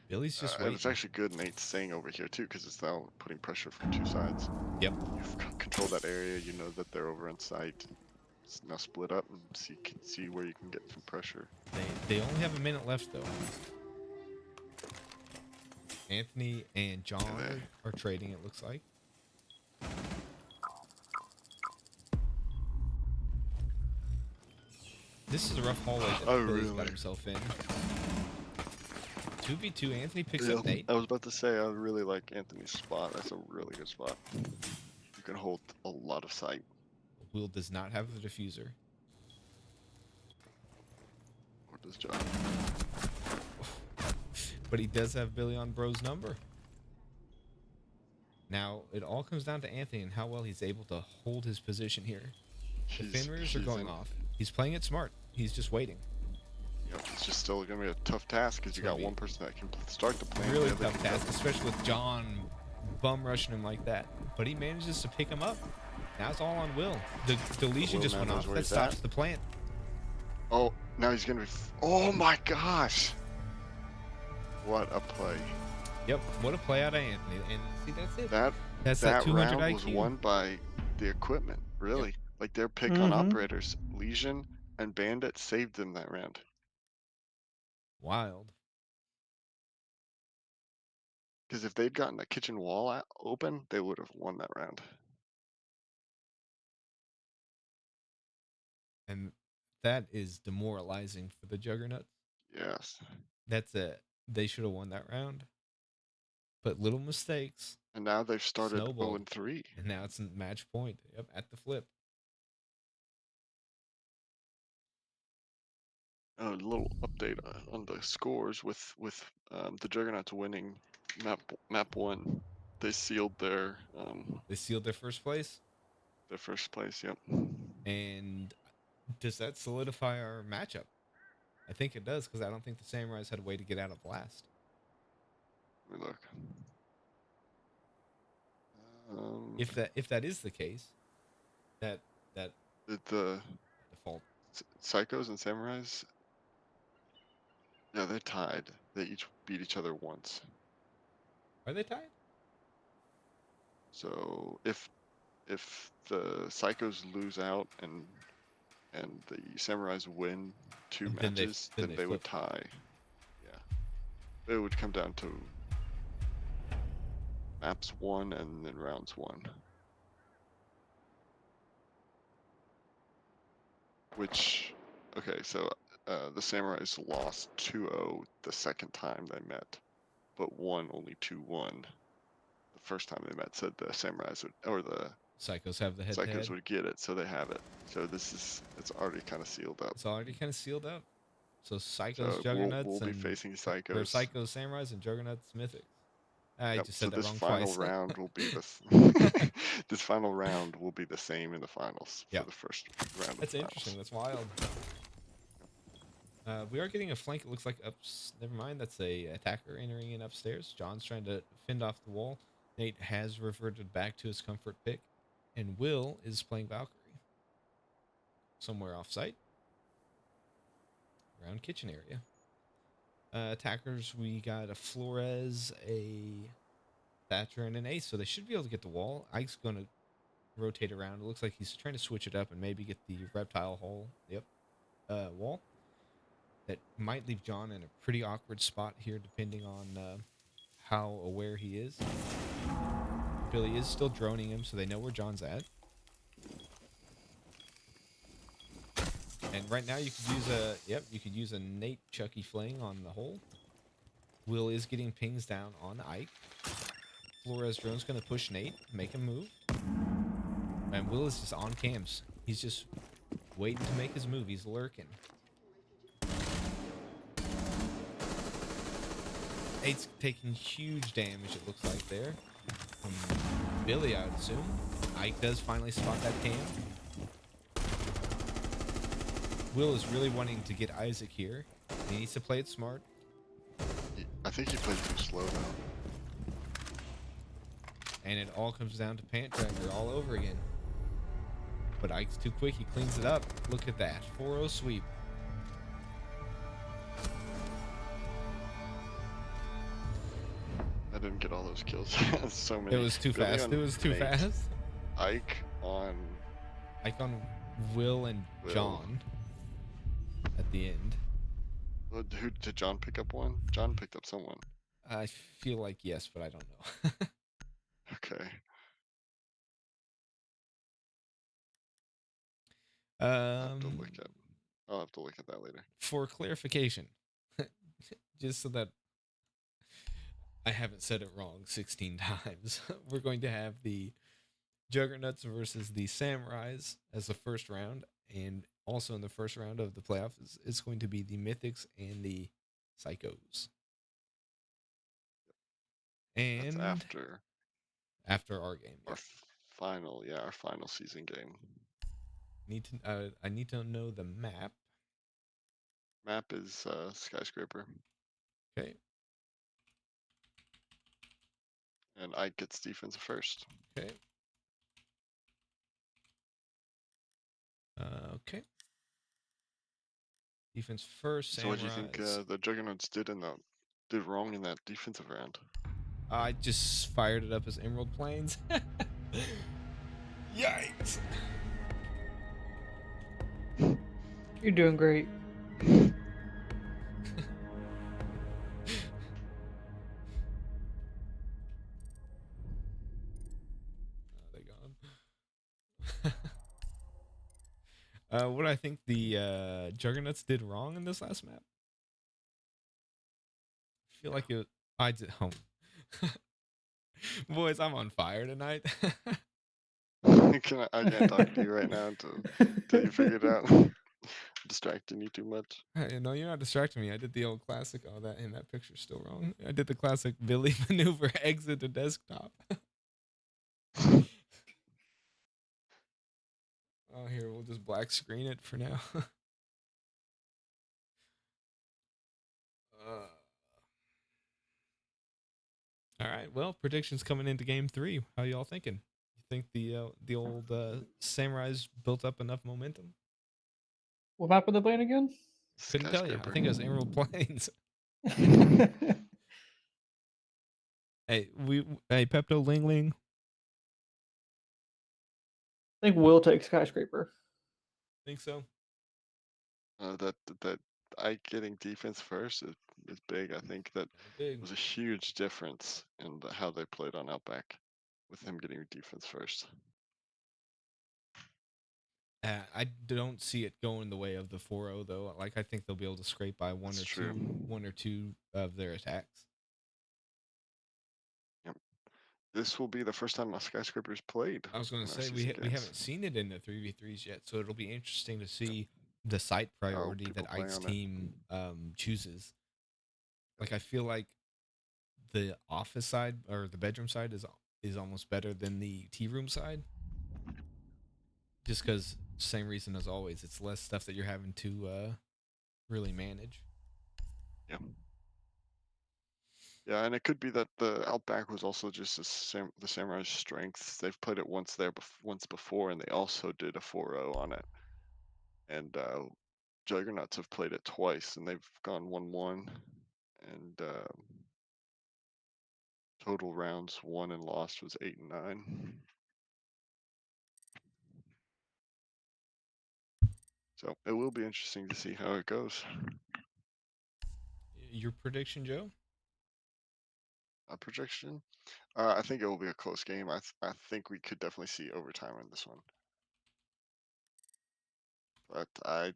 Speaker 1: Billy's just
Speaker 4: And
Speaker 1: waiting.
Speaker 4: it's actually good Nate's staying over here too, because it's now putting pressure from two sides.
Speaker 1: Yep.
Speaker 4: You've controlled that area. You know that they're over on site. It's now split up and see where you can get some pressure.
Speaker 1: They only have a minute left though. Anthony and John are trading. It looks like. This is a rough hallway that Billy's got himself in. 2v2, Anthony picks up Nate.
Speaker 4: I was about to say, I really like Anthony's spot. That's a really good spot. You can hold a lot of sight.
Speaker 1: Will does not have the diffuser.
Speaker 4: Or does John?
Speaker 1: But he does have Billy on bro's number. Now, it all comes down to Anthony and how well he's able to hold his position here. The fin riggers are going off. He's playing it smart. He's just waiting.
Speaker 4: Yep, it's just still going to be a tough task because you got one person that can start the plan.
Speaker 1: Really tough task, especially with John bum rushing him like that. But he manages to pick him up. Now it's all on Will. The Legion just went off. That stops the plant.
Speaker 4: Oh, now he's going to be... Oh my gosh! What a play.
Speaker 1: Yep, what a play out of Anthony. And see, that's it.
Speaker 4: That's
Speaker 1: that 200
Speaker 4: round
Speaker 1: IQ.
Speaker 4: Was won by the equipment, really. Yep. Like their pick on operators, Legion and Bandit saved them that round.
Speaker 1: Wild.
Speaker 4: Because if they'd gotten the kitchen wall open, they would have won that round.
Speaker 1: And that is demoralizing for the Juggernuts.
Speaker 4: Yes.
Speaker 1: That's it. They should have won that round. But little mistakes.
Speaker 4: And now they've started 0-3.
Speaker 1: And now it's match point. Yep, at the flip.
Speaker 4: A little update on the scores with the Juggernauts winning map 1. They sealed their
Speaker 1: first place.
Speaker 4: Their first place, yep.
Speaker 1: And does that solidify our matchup? I think it does, because I don't think the Samurais had a way to get out of last.
Speaker 4: Let me look.
Speaker 1: If that is the case, that
Speaker 4: the
Speaker 1: default
Speaker 4: Psychos and Samurais, yeah, they're tied. They each beat each other once.
Speaker 1: Are they tied?
Speaker 4: So if if the Psychos lose out and the Samurais win 2
Speaker 1: And
Speaker 4: matches,
Speaker 1: then
Speaker 4: then
Speaker 1: they
Speaker 4: they would
Speaker 1: flip.
Speaker 4: tie. Yeah. It would come down to maps 1 and then rounds 1. Which, okay, so the Samurais lost 2-0 the second time they met, but won only 2-1 the first time they met. So the Samurais would, or the
Speaker 1: Psychos have the
Speaker 4: Psychos
Speaker 1: head-to-head.
Speaker 4: would get it, so they have it. So it's already kind of sealed up.
Speaker 1: It's already kind of sealed up. So Psychos
Speaker 4: So we'll
Speaker 1: Juggernauts
Speaker 4: be
Speaker 1: and
Speaker 4: facing
Speaker 1: or
Speaker 4: Psychos.
Speaker 1: Psychos Samurais and Juggernauts Mythics. I
Speaker 4: Yep.
Speaker 1: just
Speaker 4: So
Speaker 1: said that
Speaker 4: this
Speaker 1: wrong
Speaker 4: final
Speaker 1: twice.
Speaker 4: round will be this final round will be the same in the finals for
Speaker 1: Yeah,
Speaker 4: the first round of
Speaker 1: that's
Speaker 4: the
Speaker 1: interesting.
Speaker 4: finals.
Speaker 1: That's wild. We are getting a flank. It looks like ups. Never mind. That's a attacker entering in upstairs. John's trying to fend off the wall. Nate has reverted back to his comfort pick, and Will is playing Valkyrie somewhere off site around kitchen area. Attackers, we got a Flores, a Thatcher, and an Ace, so they should be able to get the wall. Ike's going to rotate around. It looks like he's trying to switch it up and maybe get the reptile hole. Yep. Wall. That might leave John in a pretty awkward spot here, depending on how aware he is. Billy is still droning him, so they know where John's at. And right now you could use you could use a Nate Chucky fling on the hole. Will is getting pings down on Ike. Flores drone's gonna push Nate, make him move. And Will is just on cams. He's just waiting to make his move. He's lurking. Nate's taking huge damage, it looks like there. From Billy, I would assume. Ike does finally spot that cam. Will is really wanting to get Isaac here. He needs to play it smart.
Speaker 4: I think he played too slow though.
Speaker 1: And it all comes down to Pant Tracker all over again. But Ike's too quick. He cleans it up. Look at that. 4-0 sweep.
Speaker 4: I didn't get all those kills. So many.
Speaker 1: It was too
Speaker 4: Billy
Speaker 1: fast.
Speaker 4: on
Speaker 1: It was too
Speaker 4: Nate,
Speaker 1: fast.
Speaker 4: Ike on
Speaker 1: Ike on Will and
Speaker 4: Will.
Speaker 1: John at the end.
Speaker 4: Who did John pick up one? John picked up someone.
Speaker 1: I feel like yes, but I don't know.
Speaker 4: Okay. I'll have to look at that later.
Speaker 1: For clarification, just so that I haven't said it wrong 16 times, we're going to have the Juggernauts versus the Samurais as the first round, and also in the first round of the playoffs, it's going to be the Mythics and the Psychos. And
Speaker 4: That's
Speaker 1: after our game,
Speaker 4: our
Speaker 1: yeah.
Speaker 4: our final season game.
Speaker 1: I need to know the map.
Speaker 4: Map is skyscraper.
Speaker 1: Okay.
Speaker 4: And Ike gets defense first.
Speaker 1: Okay. Okay. Defense first.
Speaker 4: So what do you think
Speaker 1: Samurais.
Speaker 4: the Juggernauts did wrong in that defensive round?
Speaker 1: I just fired it up as Emerald Plains. Yikes!
Speaker 3: You're doing great.
Speaker 1: They gone. What do I think the Juggernauts did wrong in this last map? I feel like I did. Oh. Boys, I'm on fire tonight.
Speaker 4: I can't talk to you right now until you figure it out. I'm distracting you too much.
Speaker 1: No, you're not distracting me. I did the old classic. Oh, that picture's still wrong. I did the classic Billy maneuver, exit the desktop. Oh, here, we'll just black screen it for now. All right. Well, predictions coming into game 3. How y'all thinking? You think the old Samurais built up enough momentum?
Speaker 3: What map are they playing again?
Speaker 1: Couldn't tell you. I think it was Emerald Plains. Hey, Pepto Ling Ling.
Speaker 3: I think we'll take skyscraper.
Speaker 1: Think so?
Speaker 4: That Ike getting defense first is big. I think that
Speaker 1: Kinda big.
Speaker 4: was a huge difference in how they played on Outback, with him getting defense first.
Speaker 1: I don't see it going the way of the 4-0 though. Like I think they'll be able to scrape by
Speaker 4: That's true.
Speaker 1: one or two of their attacks.
Speaker 4: Yep. This will be the first time a skyscraper's played
Speaker 1: I was going
Speaker 4: in
Speaker 1: to
Speaker 4: our
Speaker 1: say
Speaker 4: season
Speaker 1: we
Speaker 4: games.
Speaker 1: haven't seen it in the 3v3s yet, so it'll be interesting to
Speaker 4: Yep.
Speaker 1: see the site
Speaker 4: How
Speaker 1: priority
Speaker 4: people
Speaker 1: that
Speaker 4: play
Speaker 1: Ike's
Speaker 4: on it.
Speaker 1: team chooses.
Speaker 4: Yep.
Speaker 1: Like I feel like the office side or the bedroom side is almost better than the tea room side, just because same reason as always. It's less stuff that you're having to really manage.
Speaker 4: Yeah. Yeah, and it could be that the Outback was also just the Samurai's strengths. They've played it once before, and they also did a 4-0 on it. And Juggernuts have played it twice, and they've gone 1-1, and total rounds won and lost was 8 and 9. So it will be interesting to see how it goes.
Speaker 1: Your prediction, Joe?
Speaker 4: A projection? I think it will be a close game. I think we could definitely see overtime in this one. But I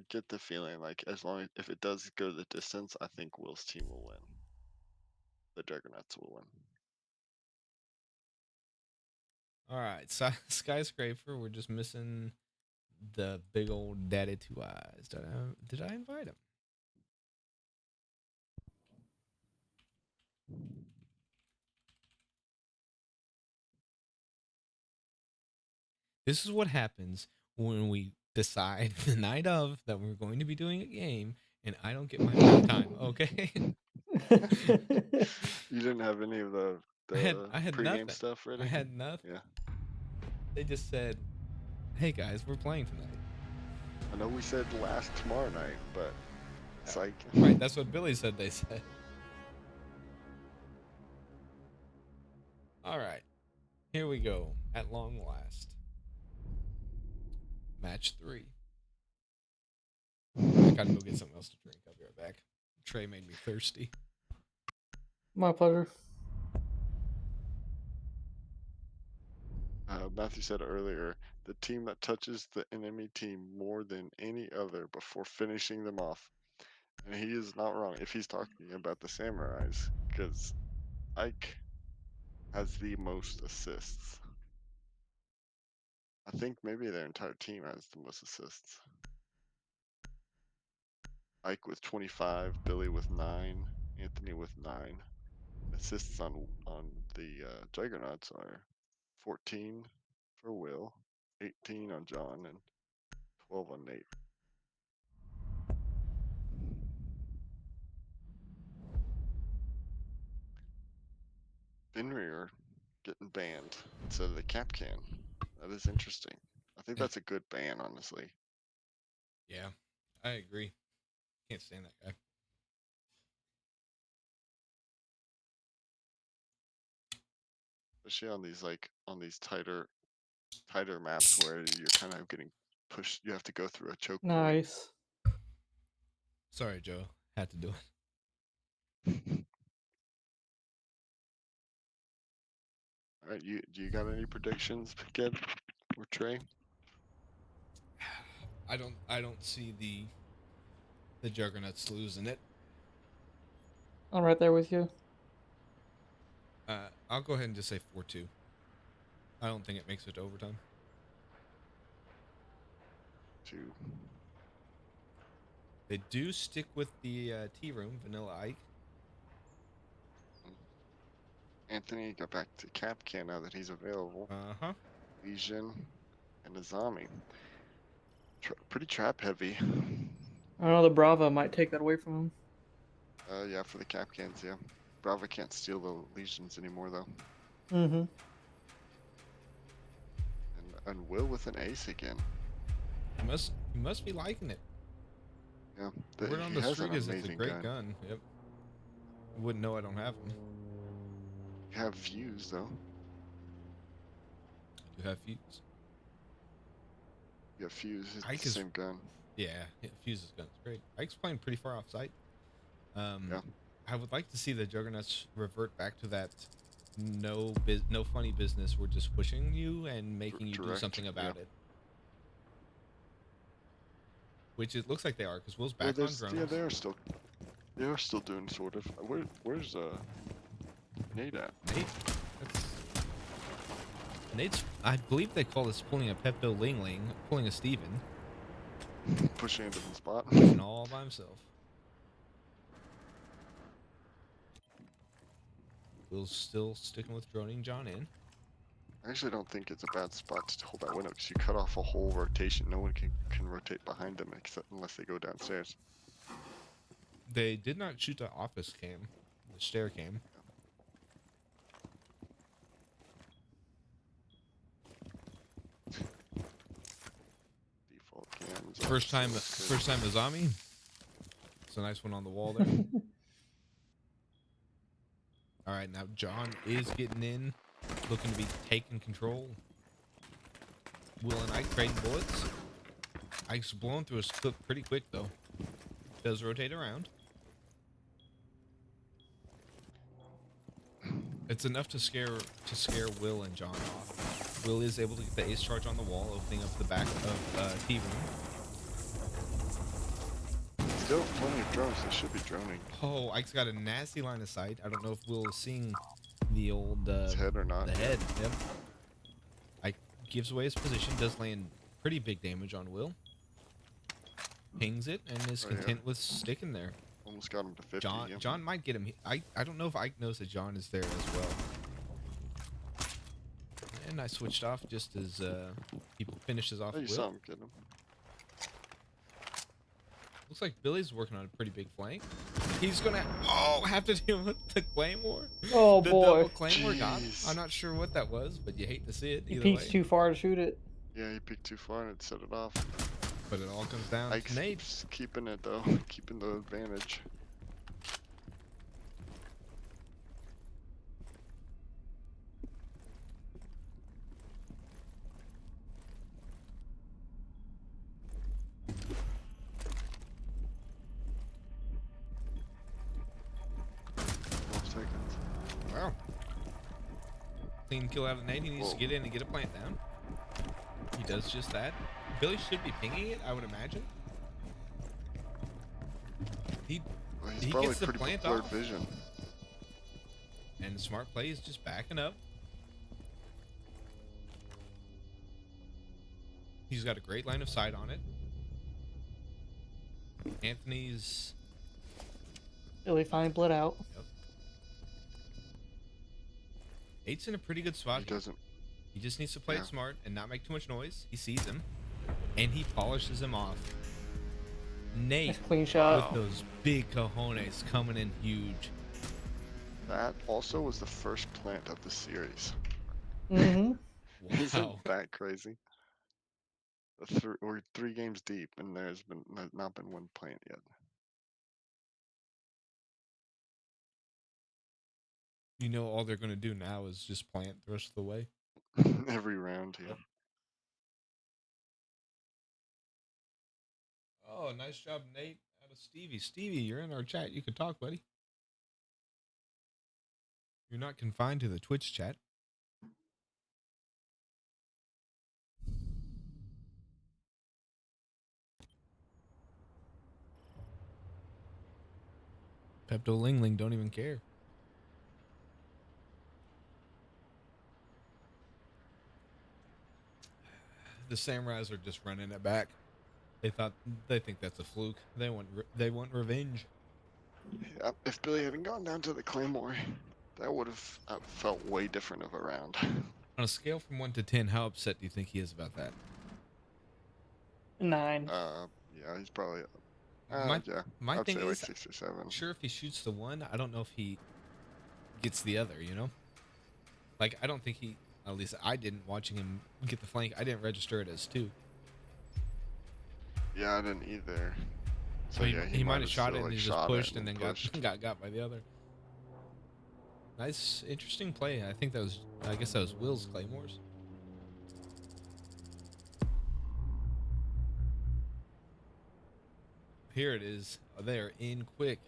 Speaker 4: get the feeling like if it does go the distance, I think Will's team will win. The Juggernuts will win.
Speaker 1: All right, skyscraper. We're just missing the big old daddy two eyes. Did I invite him? This is what happens when we decide the night of that we're going to be doing a game, and I don't get my free time. Okay.
Speaker 4: You didn't have any of the
Speaker 1: I had
Speaker 4: pregame
Speaker 1: nothing.
Speaker 4: stuff
Speaker 1: I
Speaker 4: ready?
Speaker 1: had nothing.
Speaker 4: Yeah.
Speaker 1: They just said, "Hey guys, we're playing tonight."
Speaker 4: I know we said last tomorrow night, but it's like
Speaker 1: Right, that's what Billy said. They said. All right, here we go. At long last, match 3. I gotta go get something else to drink. I'll be right back. Trey made me thirsty.
Speaker 3: My pleasure.
Speaker 4: Matthew said earlier, the team that touches the enemy team more than any other before finishing them off. And he is not wrong if he's talking about the Samurais, because Ike has the most assists. I think maybe their entire team has the most assists. Ike with 25, Billy with 9, Anthony with 9. Assists on the Juggernauts are 14 for Will, 18 on John, and 12 on Nate. Finrear getting banned instead of the cap can. That is interesting. I think that's a good ban, honestly.
Speaker 1: Yeah, I agree. Can't stand that guy.
Speaker 4: Especially on these tighter maps where you're kind of getting pushed. You have to go through a choke point.
Speaker 3: Nice.
Speaker 1: Sorry, Joe. Had to do it.
Speaker 4: All right, do you got any predictions, Kid or Trey?
Speaker 1: I don't see the Juggernauts losing it.
Speaker 3: I'm right there with you.
Speaker 1: I'll go ahead and just say 4-2. I don't think it makes it to overtime.
Speaker 4: 2.
Speaker 1: They do stick with the tea room, Vanilla Ike.
Speaker 4: Anthony got back to cap can now that he's available.
Speaker 1: Uh-huh.
Speaker 4: Legion and Azami. Pretty trap heavy.
Speaker 3: I know the Brava might take that away from him.
Speaker 4: Yeah, for the cap cans, yeah. Brava can't steal the legions anymore though.
Speaker 3: Mm-hmm.
Speaker 4: And Will with an ace again.
Speaker 1: He must be liking it.
Speaker 4: Yeah,
Speaker 1: The word on
Speaker 4: he
Speaker 1: the
Speaker 4: has an
Speaker 1: street is it's a
Speaker 4: amazing
Speaker 1: great
Speaker 4: gun.
Speaker 1: gun. Yep. I wouldn't know I don't have them.
Speaker 4: You have views though.
Speaker 1: I do have fuse.
Speaker 4: Yeah, Fuse. It's
Speaker 1: Ike
Speaker 4: the
Speaker 1: is,
Speaker 4: same gun.
Speaker 1: yeah, Fuse's gun's great. Ike's playing pretty far off site.
Speaker 4: Yeah.
Speaker 1: I would like to see the Juggernauts revert back to that no funny business. We're just pushing you and making you do
Speaker 4: Direct,
Speaker 1: something about
Speaker 4: yeah.
Speaker 1: it. Which it looks like they are, because Will's
Speaker 4: Yeah,
Speaker 1: back on drones.
Speaker 4: yeah, they are still doing sort of. Where's Nate at?
Speaker 1: Nate, that's Nate's. I believe they call this pulling a Pepto Ling Ling, pulling a Steven,
Speaker 4: Pushing into the spot.
Speaker 1: pushing all by himself. Will's still sticking with droning John in.
Speaker 4: I actually don't think it's a bad spot to hold that window because you cut off a whole rotation. No one can rotate behind them except unless they go downstairs.
Speaker 1: They did not shoot the office cam, the stair cam.
Speaker 4: Default cams.
Speaker 1: First time Azami. It's a nice one on the wall there. All right, now John is getting in, looking to be taking control. Will and Ike trading bullets. Ike's blowing through his clip pretty quick though. Does rotate around. It's enough to scare Will and John off. Will is able to get the ace charge on the wall, opening up the back of T room.
Speaker 4: Still plenty of drones. They should be droning.
Speaker 1: Oh, Ike's got a nasty line of sight. I don't know if Will is seeing the old
Speaker 4: His head or not.
Speaker 1: the head. Yep. Ike gives away his position, does land pretty big damage on Will. Pings it and is content with sticking there.
Speaker 4: Almost got him to 50. Yeah.
Speaker 1: John might get him. I don't know if Ike knows that John is there as well. And I switched off just as he finishes off
Speaker 4: Oh, you
Speaker 1: Will.
Speaker 4: saw him get him.
Speaker 1: Looks like Billy's working on a pretty big flank. He's gonna have to deal with the Claymore.
Speaker 3: Oh
Speaker 1: The
Speaker 3: boy.
Speaker 1: double Claymore got him.
Speaker 4: Jeez.
Speaker 1: I'm not sure what that was, but you hate to see it
Speaker 3: He
Speaker 1: either
Speaker 3: peeks
Speaker 1: way.
Speaker 3: too far to shoot it.
Speaker 4: Yeah, he peeked too far and it set it off.
Speaker 1: But it all comes down
Speaker 4: Ike's
Speaker 1: to Nate.
Speaker 4: keeps keeping it though, keeping the advantage. Seconds.
Speaker 1: Wow. Clean kill out of Nate. He needs to get in and get a plant down. He does just that. Billy should be pinging it, I would imagine.
Speaker 4: Well, he's
Speaker 1: He
Speaker 4: probably
Speaker 1: gets the
Speaker 4: pretty
Speaker 1: plant
Speaker 4: blurred
Speaker 1: off.
Speaker 4: vision.
Speaker 1: And smart play is just backing up. He's got a great line of sight on it. Anthony's...
Speaker 3: Billy finally bled out.
Speaker 1: Yep. Eight's in a pretty good spot.
Speaker 4: He doesn't.
Speaker 1: He just needs to play
Speaker 4: Yeah.
Speaker 1: it smart and not make too much noise. He sees him, and he polishes him off. Nate
Speaker 3: Nice clean shot.
Speaker 1: with those big cojones coming in huge.
Speaker 4: That also was the first plant of the series.
Speaker 3: Mm-hmm.
Speaker 1: Wow.
Speaker 4: Isn't that crazy? We're 3 games deep, and there's not been one plant yet.
Speaker 1: You know, all they're going to do now is just plant the rest of the way.
Speaker 4: Every round, yeah.
Speaker 1: Oh, nice job, Nate, out of Stevie. Stevie, you're in our chat. You can talk, buddy. You're not confined to the Twitch chat. Pepto Ling Ling don't even care. The Samurais are just running it back. They think that's a fluke. They want revenge.
Speaker 4: Yeah, if Billy hadn't gone down to the Claymore, that would have felt way different of a round.
Speaker 1: On a scale from 1 to 10, how upset do you think he is about that?
Speaker 3: 9.
Speaker 4: Yeah, he's probably. Yeah,
Speaker 1: my
Speaker 4: I'd
Speaker 1: thing
Speaker 4: say like
Speaker 1: is,
Speaker 4: 6 or 7.
Speaker 1: sure, if he shoots the one, I don't know if he gets the other, you know? Like, I don't think he, at least I didn't, watching him get the flank, I didn't register it as 2.
Speaker 4: Yeah, I didn't either.
Speaker 1: So
Speaker 4: yeah,
Speaker 1: he might have shot
Speaker 4: still,
Speaker 1: it and
Speaker 4: like,
Speaker 1: he just
Speaker 4: shot it
Speaker 1: pushed and then
Speaker 4: pushed.
Speaker 1: got by the other. Nice, interesting play. I guess that was Will's Claymores. Here it is. Oh, they are in quick.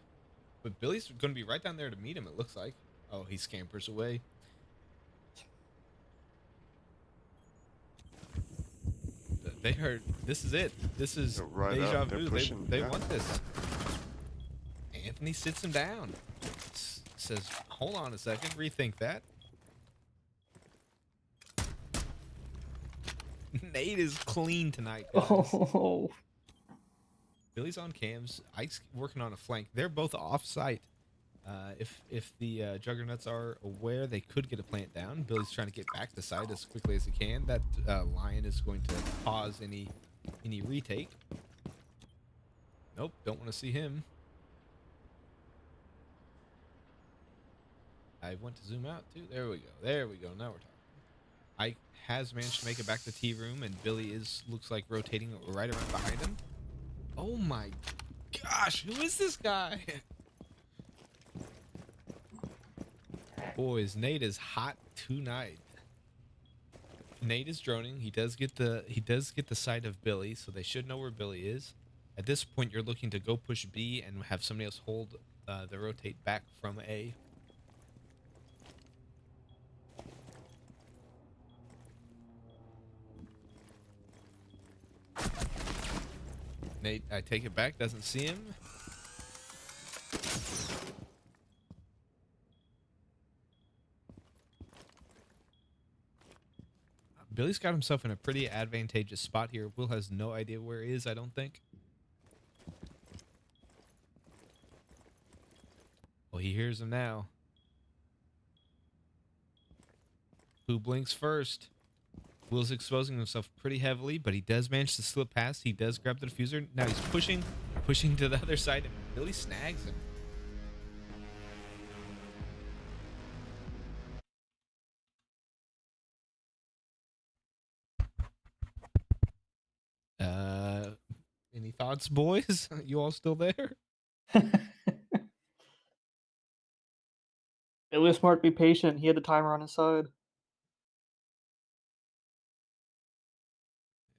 Speaker 1: But Billy's going to be right down there to meet him, it looks like. Oh, he scampers away. They heard. This is it. This is
Speaker 4: Go right
Speaker 1: deja
Speaker 4: up. They're
Speaker 1: vu.
Speaker 4: pushing.
Speaker 1: They
Speaker 4: Yeah.
Speaker 1: want this. Anthony sits him down. Says, hold on a second. Rethink that. Nate is clean tonight, guys.
Speaker 3: Oh.
Speaker 1: Billy's on cams. Ike's working on a flank. They're both off site. If the Juggernauts are aware, they could get a plant down. Billy's trying to get back to site as quickly as he can. That lion is going to pause any retake. Nope, don't want to see him. I want to zoom out too. There we go. There we go. Now we're talking. Ike has managed to make it back to T room, and Billy looks like rotating right around behind him. Oh my gosh, who is this guy? Boys, Nate is hot tonight. Nate is droning. He does get the sight of Billy, so they should know where Billy is. At this point, you're looking to go push B and have somebody else hold the rotate back from A. Nate, I take it back, doesn't see him. Billy's got himself in a pretty advantageous spot here. Will has no idea where he is, I don't think. Well, he hears him now. Who blinks first? Will's exposing himself pretty heavily, but he does manage to slip past. He does grab the diffuser. Now he's pushing to the other side, and Billy snags him. Any thoughts, boys? You all still there?
Speaker 3: Billy was smart, be patient. He had the timer on his side.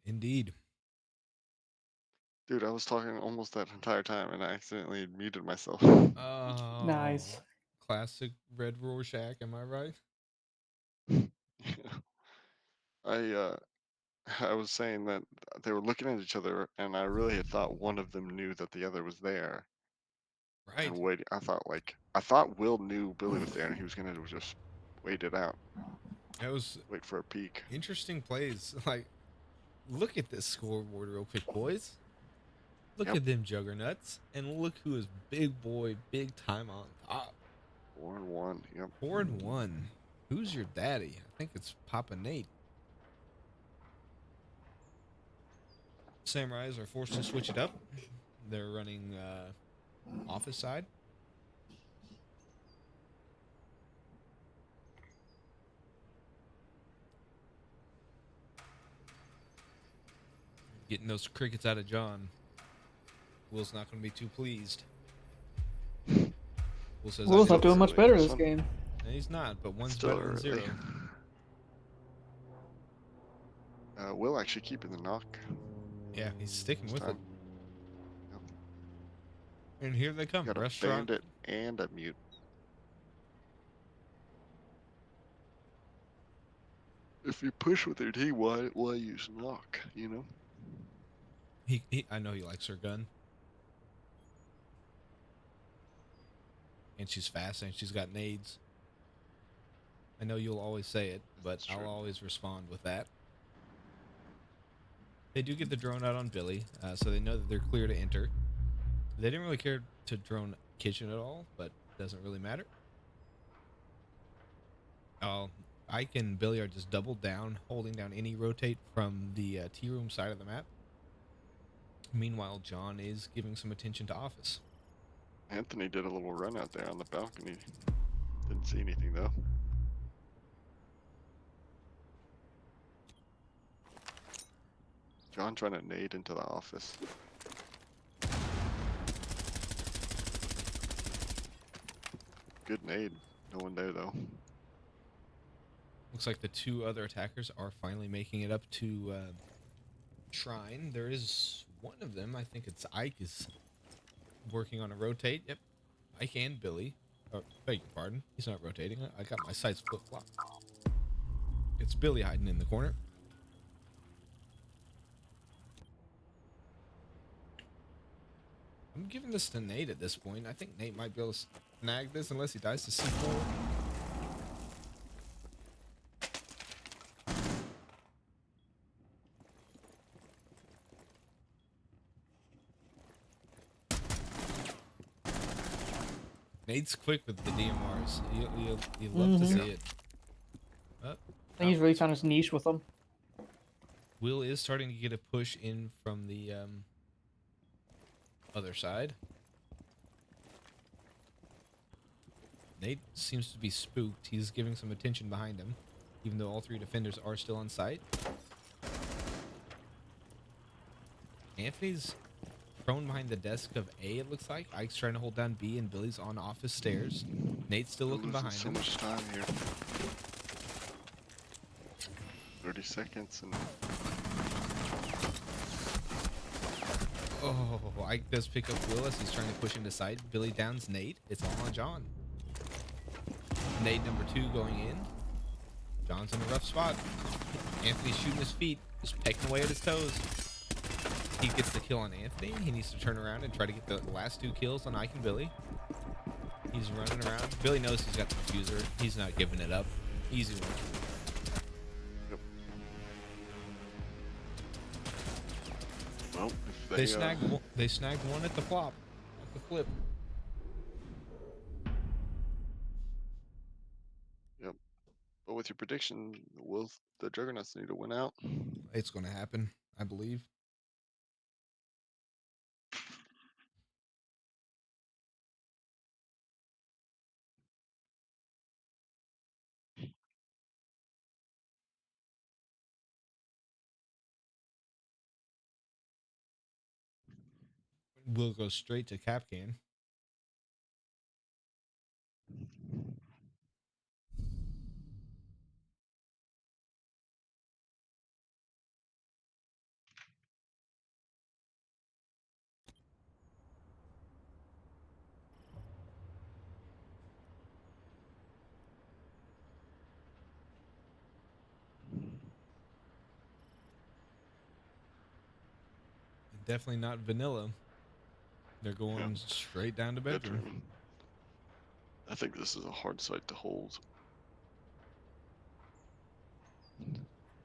Speaker 1: Indeed.
Speaker 4: Dude, I was talking almost that entire time and I accidentally muted myself.
Speaker 1: Oh,
Speaker 3: Nice.
Speaker 1: classic Red Rorschach, am I right?
Speaker 4: I I was saying that they were looking at each other, and I really had thought one of them knew that the other was there
Speaker 1: Right.
Speaker 4: and waiting. I thought Will knew Billy was there, and he was gonna just wait it out,
Speaker 1: That was
Speaker 4: wait for a peek.
Speaker 1: interesting plays. Like, look at this scoreboard real quick, boys. Look
Speaker 4: Yep.
Speaker 1: at them Juggernauts, and look who is big boy, big time on top.
Speaker 4: 4-1. Yep.
Speaker 1: 4-1. Who's your daddy? I think it's Papa Nate. Samurais are forced to switch it up. They're running office side. Getting those crickets out of John. Will's not going to be too pleased. Will says,
Speaker 3: Will's
Speaker 1: I
Speaker 3: not doing much
Speaker 4: early
Speaker 3: better
Speaker 4: for
Speaker 3: this
Speaker 4: some.
Speaker 3: game.
Speaker 1: He's not, but one's
Speaker 4: Still
Speaker 1: better than
Speaker 4: early.
Speaker 1: 0.
Speaker 4: Will actually keeping the knock.
Speaker 1: Yeah, he's sticking
Speaker 4: This
Speaker 1: with it.
Speaker 4: time. Yep.
Speaker 1: And here they come.
Speaker 4: Got a
Speaker 1: Restaurant.
Speaker 4: bandit and a mute. If you push with your T, why use knock? You know.
Speaker 1: I know he likes her gun. And she's fast and she's got nades. I know you'll always say it, but
Speaker 4: That's
Speaker 1: I'll
Speaker 4: true.
Speaker 1: always respond with that. They do get the drone out on Billy, so they know that they're clear to enter. They didn't really care to drone kitchen at all, but doesn't really matter. Oh, Ike and Billy are just doubled down, holding down any rotate from the tea room side of the map. Meanwhile, John is giving some attention to office.
Speaker 4: Anthony did a little run out there on the balcony. Didn't see anything though. John trying to nade into the office. Good nade. No one there though.
Speaker 1: Looks like the two other attackers are finally making it up to Shrine. There is one of them, I think it's Ike, is working on a rotate. Yep, Ike and Billy. Oh, beg your pardon. He's not rotating. I got my sights flip-flopped. It's Billy hiding in the corner. I'm giving this to Nate at this point. I think Nate might be able to snag this unless he dies to C4. Nate's quick with the DMRs. You'll love to see it. Oh,
Speaker 3: I think he's really found his niche with them.
Speaker 1: Will is starting to get a push in from the other side. Nate seems to be spooked. He's giving some attention behind him, even though all three defenders are still on site. Anthony's prone behind the desk of A, it looks like. Ike's trying to hold down B, and Billy's on office stairs. Nate's still looking behind
Speaker 4: so
Speaker 1: him.
Speaker 4: much time here. 30 seconds and
Speaker 1: Oh, Ike does pick up Will as he's trying to push into sight. Billy downs Nate. It's all on John. Nate number 2 going in. John's in a rough spot. Anthony's shooting his feet, just pecking away at his toes. He gets the kill on Anthony. He needs to turn around and try to get the last 2 kills on Ike and Billy. He's running around. Billy knows he's got the diffuser. He's not giving it up. Easy one.
Speaker 4: yep. Well, if
Speaker 1: They snagged one at the flop, at the flip.
Speaker 4: Yep. But with your prediction, will the Juggernauts need to win out?
Speaker 1: It's going to happen, I believe. We'll go straight to Capcan. Definitely not vanilla. They're going straight down to bedroom.
Speaker 4: I think this is a hard site to hold.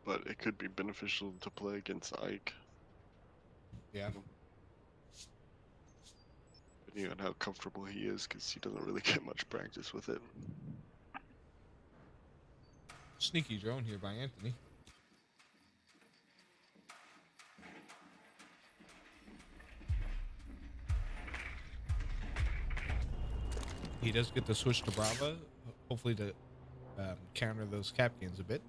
Speaker 4: But it could be beneficial to play against Ike,
Speaker 1: Yeah.
Speaker 4: depending on how comfortable he is, because he doesn't really get much practice with it.
Speaker 1: Sneaky drone here by Anthony. He does get the switch to Brava, hopefully to counter those Capcans a bit.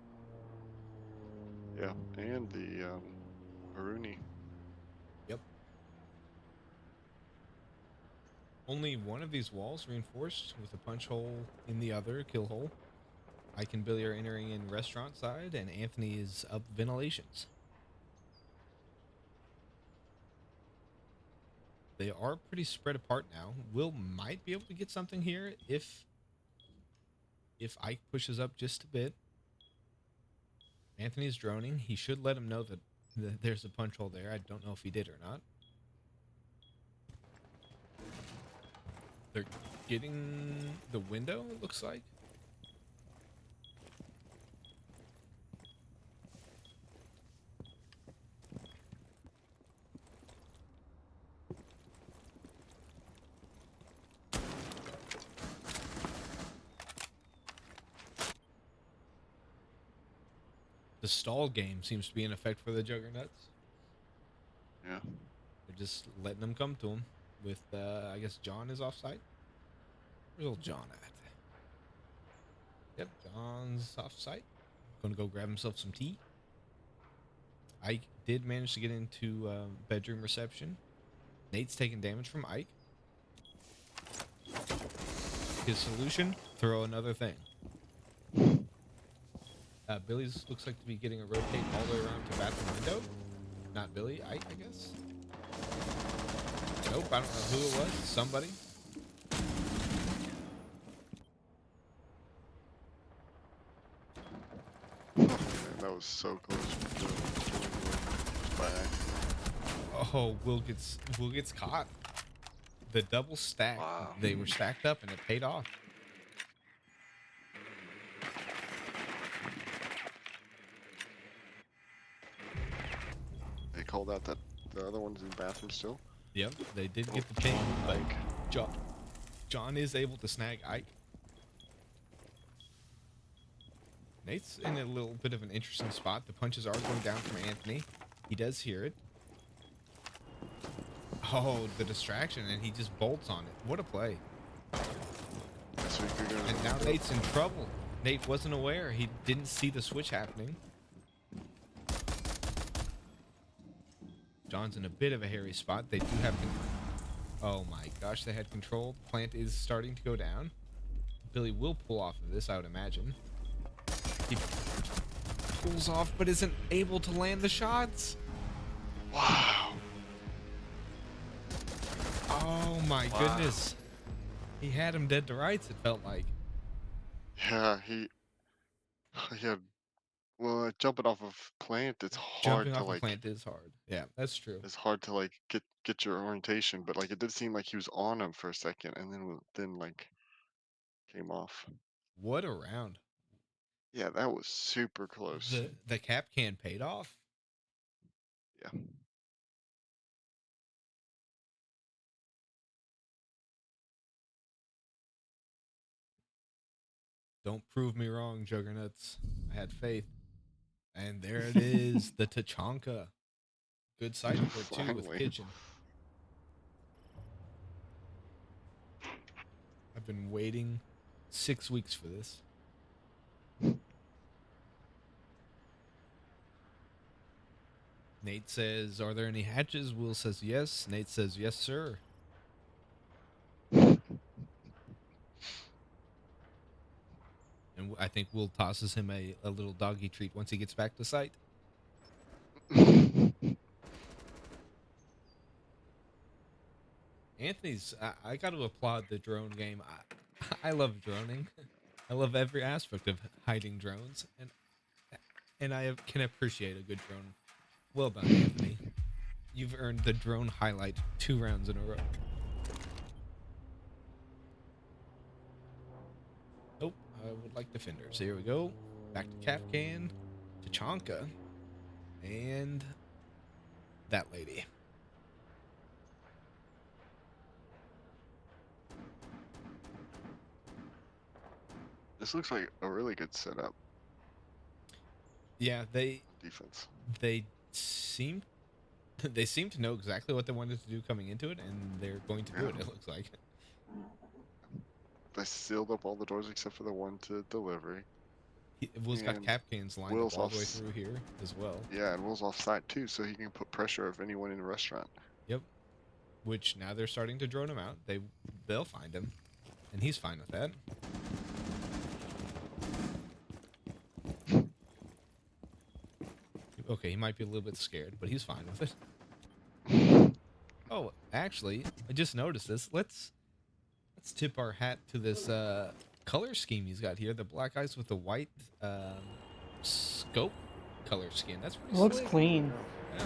Speaker 4: Yeah, and the Maruni.
Speaker 1: Yep. Only one of these walls reinforced with a punch hole in the other, kill hole. Ike and Billy are entering in restaurant side, and Anthony is up ventilations. They are pretty spread apart now. Will might be able to get something here if Ike pushes up just a bit. Anthony's droning. He should let him know that there's a punch hole there. I don't know if he did or not. They're getting the window, it looks like. The stall game seems to be in effect for the Juggernauts.
Speaker 4: Yeah.
Speaker 1: They're just letting them come to him. With, I guess John is off site. Where's old John at? Yep, John's off site. Gonna go grab himself some tea. Ike did manage to get into bedroom reception. Nate's taking damage from Ike. His solution, throw another thing. Billy's looks like to be getting a rotate all the way around to bathroom window. Not Billy, Ike, I guess. Nope, I don't know who it was. Somebody.
Speaker 4: Oh, man, that was so close to killing just by accident.
Speaker 1: Oh, Will gets caught. The double stack.
Speaker 4: Wow.
Speaker 1: They were stacked up and it paid off.
Speaker 4: They called out that the other one's in the bathroom still.
Speaker 1: Yep, they did get the ping, but
Speaker 4: Like,
Speaker 1: John is able to snag Ike. Nate's in a little bit of an interesting spot. The punches are going down from Anthony. He does hear it. Oh, the distraction, and he just bolts on it. What a play.
Speaker 4: so you're gonna,
Speaker 1: And now Nate's in trouble. Nate wasn't aware. He didn't see the switch happening. John's in a bit of a hairy spot. They do have... Oh my gosh, they had control. The plant is starting to go down. Billy will pull off of this, I would imagine. He pulls off, but isn't able to land the shots.
Speaker 4: wow.
Speaker 1: Oh my goodness. He had him dead to rights, it felt like.
Speaker 4: Yeah, he had. Well, jumping off of plant, it's hard
Speaker 1: Jumping
Speaker 4: to
Speaker 1: off a
Speaker 4: like.
Speaker 1: plant is hard. Yeah, that's true.
Speaker 4: It's hard to like get your orientation, but like it did seem like he was on him for a second, and then like came off.
Speaker 1: What a round.
Speaker 4: Yeah, that was super close.
Speaker 1: The cap can paid off.
Speaker 4: Yeah.
Speaker 1: Don't prove me wrong, Juggernuts. I had faith. And there it is, the Tachanka. Good sight for it too with
Speaker 4: Finally.
Speaker 1: Kitchen. I've been waiting 6 weeks for this. Nate says, "Are there any hatches?" Will says yes. Nate says, "Yes, sir." And I think Will tosses him a little doggy treat once he gets back to site. Anthony's, I got to applaud the drone game. I love droning. I love every aspect of hiding drones, and can appreciate a good drone. Well done, Anthony. You've earned the drone highlight 2 rounds in a row. Nope, I would like defenders. Here we go. Back to Kafkan, to Chanka, and that lady.
Speaker 4: This looks like a really good setup.
Speaker 1: Yeah,
Speaker 4: Defense.
Speaker 1: they seem to know exactly what they wanted to do coming into it, and they're going to do it. It looks like.
Speaker 4: They sealed up all the doors except for the one to delivery.
Speaker 1: Will's got
Speaker 4: And
Speaker 1: cap cans lined
Speaker 4: Will's
Speaker 1: up all the way
Speaker 4: off-
Speaker 1: through here as well.
Speaker 4: Yeah, and Will's off site too, so he can put pressure of anyone in the restaurant.
Speaker 1: Yep. Which now they're starting to drone him out. They'll find him, and he's fine with that. Okay, he might be a little bit scared, but he's fine with it. Oh, actually, I just noticed this. Let's tip our hat to this color scheme he's got here. The black eyes with the white scope color scheme. That's pretty
Speaker 3: Looks
Speaker 1: slick.
Speaker 3: clean.
Speaker 1: Yeah.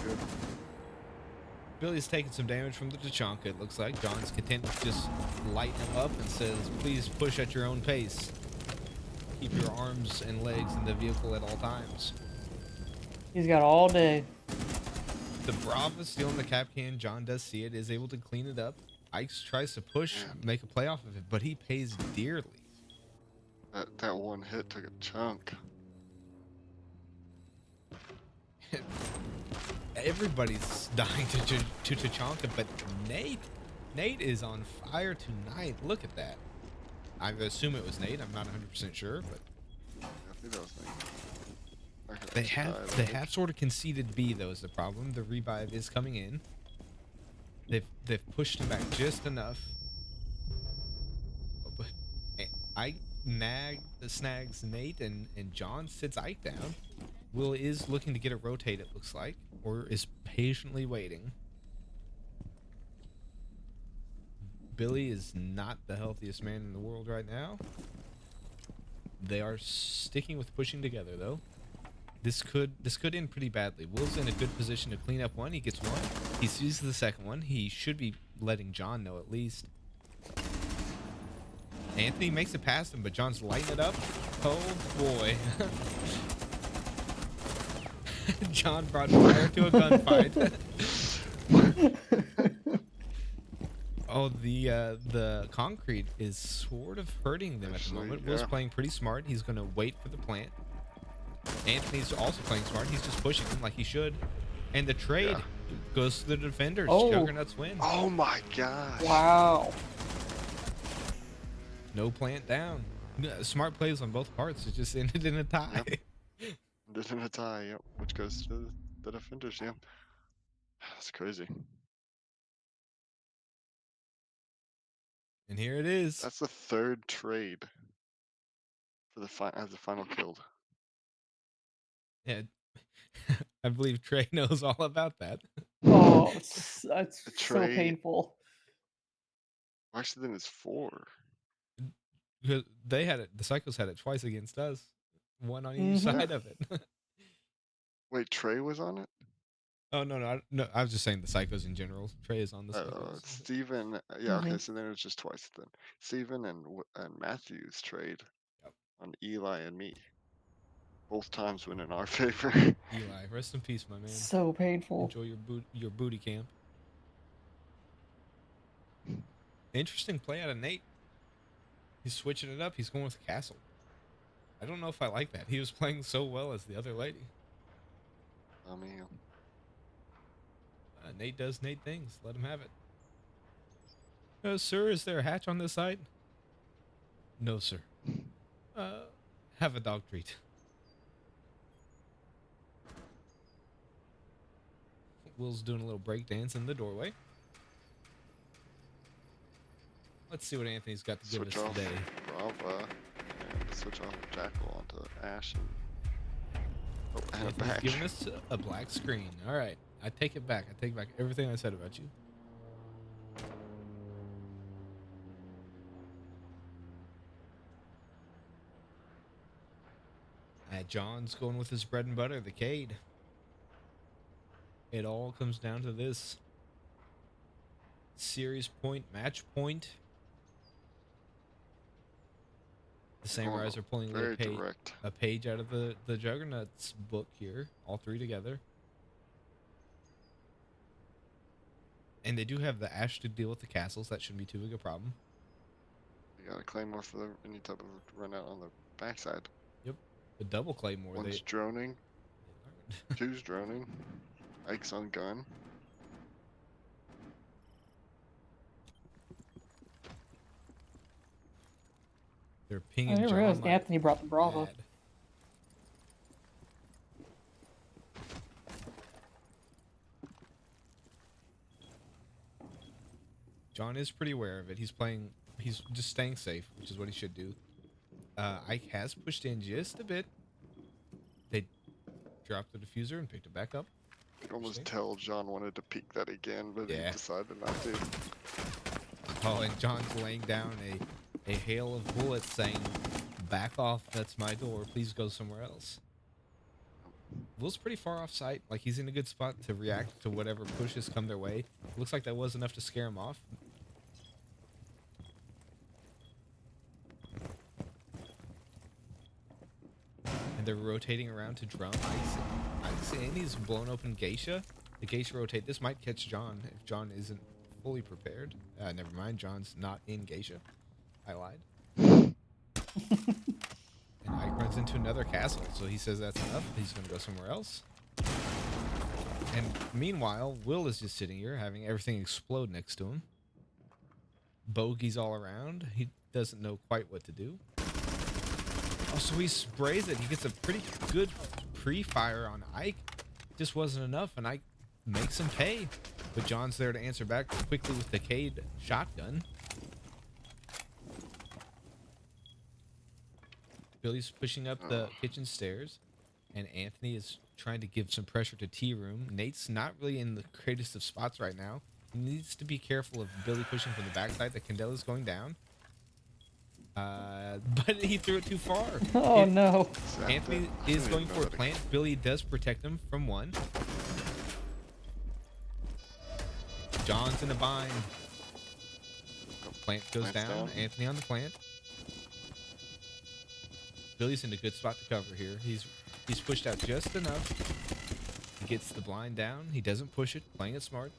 Speaker 4: Good.
Speaker 1: Billy's taking some damage from the Tachanka, it looks like. John's content to just lighten him up and says, "Please push at your own pace. Keep your arms and legs in the vehicle at all times."
Speaker 3: He's got all day.
Speaker 1: The Brava stealing the cap can. John does see it, is able to clean it up. Ike tries to push, make a play off of it, but he pays dearly.
Speaker 4: That one hit took a chunk.
Speaker 1: Everybody's dying to Tachanka, but Nate is on fire tonight. Look at that. I assume it was Nate. I'm not 100% sure, but
Speaker 4: I think that was Nate.
Speaker 1: they have sort of conceded B, though, is the problem. The revive is coming in. They've pushed him back just enough. Oh, but Ike snags Nate, and John sits Ike down. Will is looking to get a rotate, it looks like, or is patiently waiting. Billy is not the healthiest man in the world right now. They are sticking with pushing together though. This could end pretty badly. Will's in a good position to clean up one. He gets one. He sees the second one. He should be letting John know at least. Anthony makes it past him, but John's lighting it up. Oh boy. John brought fire to a gunfight. Oh, the concrete is sort of hurting them
Speaker 4: Actually,
Speaker 1: at the moment.
Speaker 4: yeah.
Speaker 1: Will's playing pretty smart. He's going to wait for the plant. Anthony's also playing smart. He's just pushing him like he should. And the trade goes to the defenders.
Speaker 3: Oh.
Speaker 1: Juggernuts win.
Speaker 4: Oh my gosh.
Speaker 3: Wow.
Speaker 1: No plant down. Smart plays on both parts. It just ended in a tie.
Speaker 4: Yep. This in a tie, yep. Which goes to the defenders, yeah. That's crazy.
Speaker 1: And here it is.
Speaker 4: That's the third trade for the as the final killed.
Speaker 1: Yeah. I believe Trey knows all about that.
Speaker 3: Oh, that's
Speaker 4: A
Speaker 3: so
Speaker 4: trade.
Speaker 3: painful.
Speaker 4: Actually, then it's 4.
Speaker 1: Because they had it. The Psychos had it twice against us. One on each
Speaker 3: Mhm.
Speaker 1: side of it.
Speaker 4: Wait, Trey was on it?
Speaker 1: Oh no! I was just saying the Psychos in general. Trey is on the Psychos.
Speaker 4: Steven, yeah, okay,
Speaker 3: Mhm.
Speaker 4: so then it was just twice then. Steven and Matthews trade
Speaker 1: Yep.
Speaker 4: on Eli and me. Both times went in our favor.
Speaker 1: Eli, rest in peace, my man.
Speaker 3: So painful.
Speaker 1: Enjoy your booty camp. Interesting play out of Nate. He's switching it up. He's going with the castle. I don't know if I like that. He was playing so well as the other lady.
Speaker 4: I mean,
Speaker 1: Nate does Nate things. Let him have it. Sir, is there a hatch on this side? No, sir. Have a dog treat. Will's doing a little break dance in the doorway. Let's see what Anthony's got to give
Speaker 4: switch
Speaker 1: us
Speaker 4: off
Speaker 1: today.
Speaker 4: Brava and switch off Jackal onto Ash and a
Speaker 1: Anthony's
Speaker 4: badge.
Speaker 1: giving us a black screen. All right. I take it back. I take back everything I said about you. John's going with his bread and butter, the Cade. It all comes down to this. Series point, match point. The Samurais are pulling
Speaker 4: very
Speaker 1: a
Speaker 4: direct.
Speaker 1: page out of the Juggernuts book here. All three together. And they do have the Ash to deal with the castles. That shouldn't be too big a problem.
Speaker 4: You got a claymore for any type of run out on the backside.
Speaker 1: Yep. The double claymore.
Speaker 4: One's droning. Two's droning. Ike's on gun.
Speaker 1: They're
Speaker 3: I
Speaker 1: pinging
Speaker 3: didn't
Speaker 1: John
Speaker 3: realize
Speaker 1: like
Speaker 3: Anthony brought the Bravo.
Speaker 1: mad. John is pretty aware of it. He's just staying safe, which is what he should do. Ike has pushed in just a bit. They dropped the diffuser and picked it back up.
Speaker 4: You could almost tell John wanted to peek that again, but he decided not to.
Speaker 1: Oh, and John's laying down a hail of bullets saying, "Back off, that's my door. Please go somewhere else." Will's pretty far off site. Like, he's in a good spot to react to whatever pushes come their way. Looks like that was enough to scare him off. And they're rotating around to drum. Ike's in. He's blown open Geisha. The Geisha rotate. This might catch John if John isn't fully prepared. Never mind. John's not in Geisha. I lied. And Ike runs into another castle, so he says that's enough. He's going to go somewhere else. And meanwhile, Will is just sitting here having everything explode next to him. Bogeys all around. He doesn't know quite what to do. Oh, so he sprays it. He gets a pretty good pre-fire on Ike. Just wasn't enough, and Ike makes him pay. But John's there to answer back quickly with the Cade shotgun. Billy's pushing up the kitchen stairs, and Anthony is trying to give some pressure to Tea Room. Nate's not really in the greatest of spots right now. He needs to be careful of Billy pushing from the backside. The Candela's going down. But he threw it too far.
Speaker 3: Oh no.
Speaker 4: Zapped it.
Speaker 1: Anthony
Speaker 4: I
Speaker 1: is
Speaker 4: didn't
Speaker 1: going
Speaker 4: even know
Speaker 1: for a
Speaker 4: that
Speaker 1: plant. Billy does protect him from one. John's in a bind. Plant goes
Speaker 4: Plant's
Speaker 1: down.
Speaker 4: down.
Speaker 1: Anthony on the plant. Billy's in a good spot to cover here. He's pushed out just enough. He gets the blind down. He doesn't push it, playing it smart.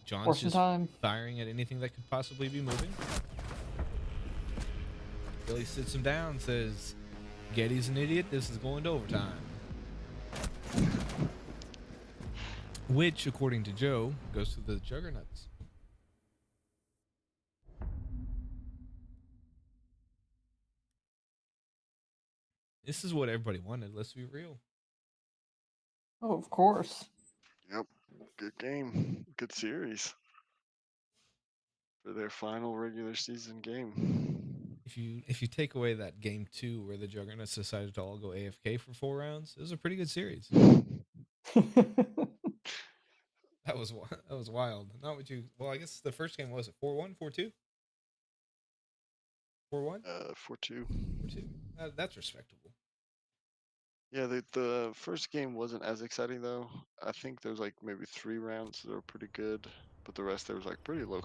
Speaker 1: John's
Speaker 3: Forcing
Speaker 1: just
Speaker 3: time.
Speaker 1: firing at anything that could possibly be moving. Billy sits him down, says, Getty's an idiot. This is going to overtime. Which, according to Joe, goes to the Juggernuts. This is what everybody wanted. Let's be real.
Speaker 3: Oh, of course.
Speaker 4: Yep. Good game. Good series for their final regular season game.
Speaker 1: If you take away that game 2 where the Juggernauts decided to all go AFK for 4 rounds, it was a pretty good series. That was wild. Not what you. Well, I guess the first game was it 4-1, 4-2, 4-1,
Speaker 4: 4-2.
Speaker 1: 4-2. That's respectable.
Speaker 4: Yeah, the first game wasn't as exciting though. I think there was like maybe 3 rounds that were pretty good, but the rest there was like pretty low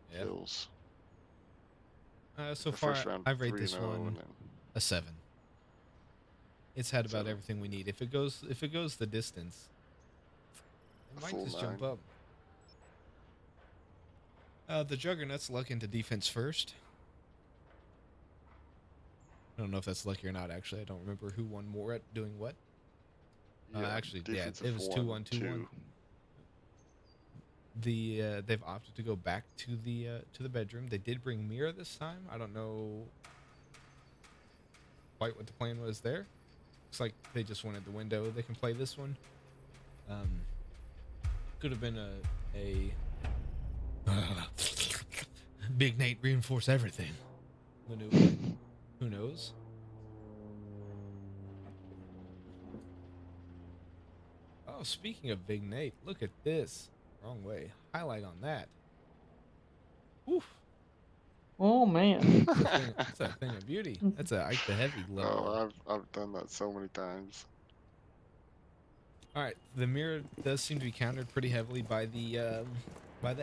Speaker 1: Yeah.
Speaker 4: kills.
Speaker 1: So
Speaker 4: The
Speaker 1: far,
Speaker 4: first round
Speaker 1: I rate
Speaker 4: 3
Speaker 1: this
Speaker 4: 0
Speaker 1: one
Speaker 4: and then
Speaker 1: a 7. It's had about
Speaker 4: 7.
Speaker 1: everything we need. If it goes the distance, it
Speaker 4: A
Speaker 1: might
Speaker 4: full
Speaker 1: just
Speaker 4: 9.
Speaker 1: jump up. The Juggernauts luck into defense first. I don't know if that's lucky or not. Actually, I don't remember who won more at doing what.
Speaker 4: Yeah,
Speaker 1: Actually, yeah,
Speaker 4: defensive
Speaker 1: it was 2-1, 2-1.
Speaker 4: 2.
Speaker 1: They've opted to go back to the bedroom. They did bring Mira this time. I don't know quite what the plan was there. Looks like they just wanted the window. They can play this one. Could have been a Big Nate reinforce everything maneuver. Who knows? Oh, speaking of Big Nate, look at this. Wrong way. Highlight on that. Oof.
Speaker 3: Oh man.
Speaker 1: That's a thing of beauty. That's a Ike the Heavy level.
Speaker 4: Oh, I've done that so many times.
Speaker 1: All right, the mirror does seem to be countered pretty heavily by the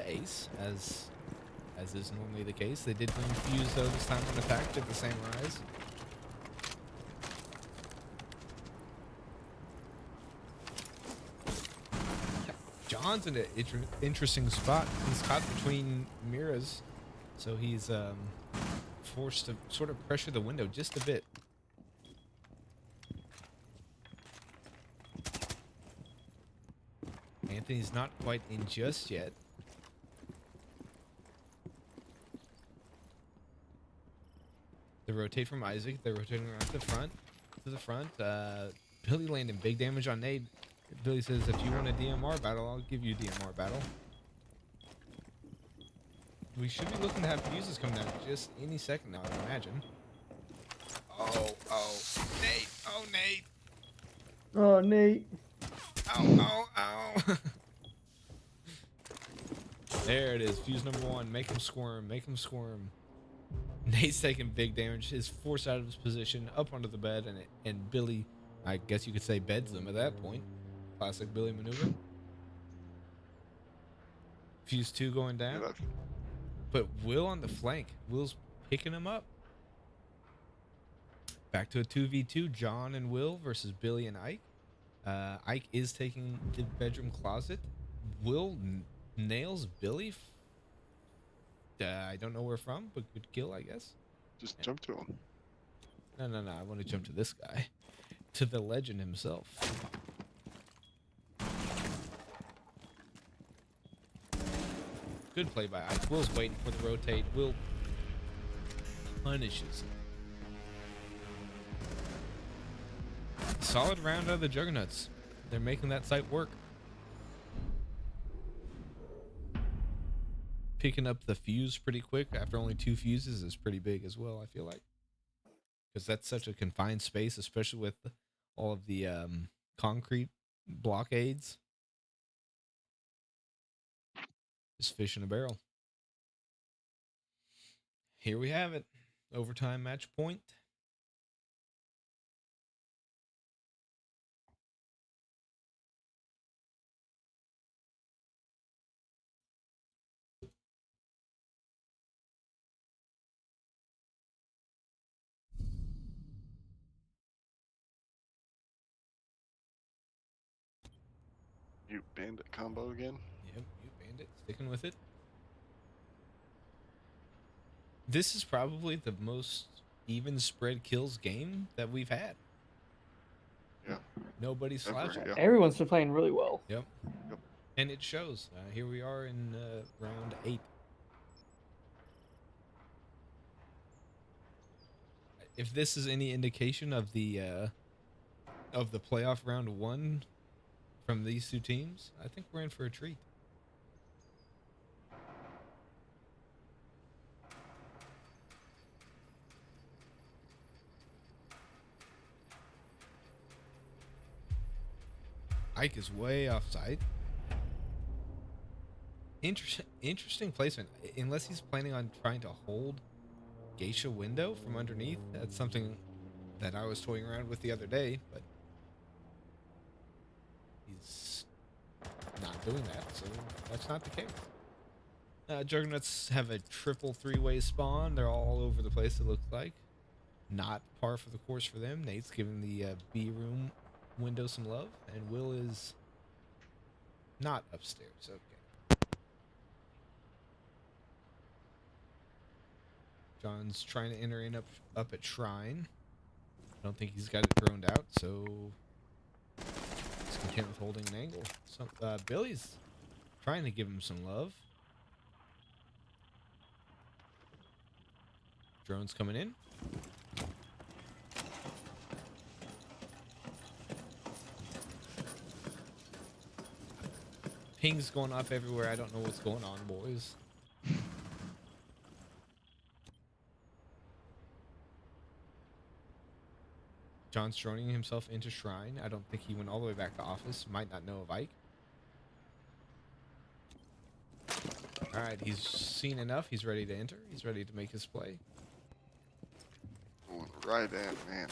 Speaker 1: ace, as is normally the case. They did bring Fuse though this time on attack to the same rise. John's in an interesting spot. He's caught between mirrors, so he's forced to sort of pressure the window just a bit. Anthony's not quite in just yet. They rotate from Isaac. They're rotating around to the front. Billy landing big damage on Nade. Billy says, if you want a DMR battle, I'll give you a DMR battle. We should be looking to have fuses come down just any second now, I imagine. Oh, Nate. Oh, Nate.
Speaker 3: Oh, Nate.
Speaker 1: Ow. There it is. Fuse number 1. Make him squirm. Nate's taking big damage. Is forced out of his position, up onto the bed, and Billy, I guess you could say, beds them at that point. Classic Billy maneuver. Fuse 2 going down.
Speaker 4: Yeah,
Speaker 1: But Will on the flank. Will's picking him up. Back to a 2v2. John and Will versus Billy and Ike. Ike is taking the bedroom closet. Will nails Billy. I don't know where from, but good kill, I guess.
Speaker 4: just jump to him.
Speaker 1: No. I want to jump to this guy. To the legend himself. Good play by Ike. Will's waiting for the rotate. Will punishes him. Solid round out of the Juggernauts. They're making that site work. Picking up the fuse pretty quick after only 2 fuses is pretty big as well, I feel like. Because that's such a confined space, especially with all of the concrete blockades. Just fish in a barrel. Here we have it. Overtime match point.
Speaker 4: You bandit combo again?
Speaker 1: Yep, you bandit. Sticking with it. This is probably the most even spread kills game that we've had.
Speaker 4: Yeah.
Speaker 1: Nobody's
Speaker 4: Ever,
Speaker 1: slouching.
Speaker 4: yeah.
Speaker 3: Everyone's been playing really well.
Speaker 1: Yep.
Speaker 4: Yep.
Speaker 1: And it shows. Here we are in round 8. If this is any indication of the playoff round 1 from these two teams, I think we're in for a treat. Ike is way offside. Interesting placement. Unless he's planning on trying to hold Geisha window from underneath. That's something that I was toying around with the other day, but he's not doing that, so that's not the case. Juggernuts have a triple 3-way spawn. They're all over the place, it looks like. Not par for the course for them. Nate's giving the B room window some love, and Will is not upstairs. Okay. John's trying to enter in up at Shrine. I don't think he's got it droned out, so he's content with holding an angle. So Billy's trying to give him some love. Drone's coming in. Ping's going off everywhere. I don't know what's going on, boys. John's droning himself into Shrine. I don't think he went all the way back to office. Might not know of Ike. Alright, he's seen enough. He's ready to enter. He's ready to make his play.
Speaker 4: Going right at, man.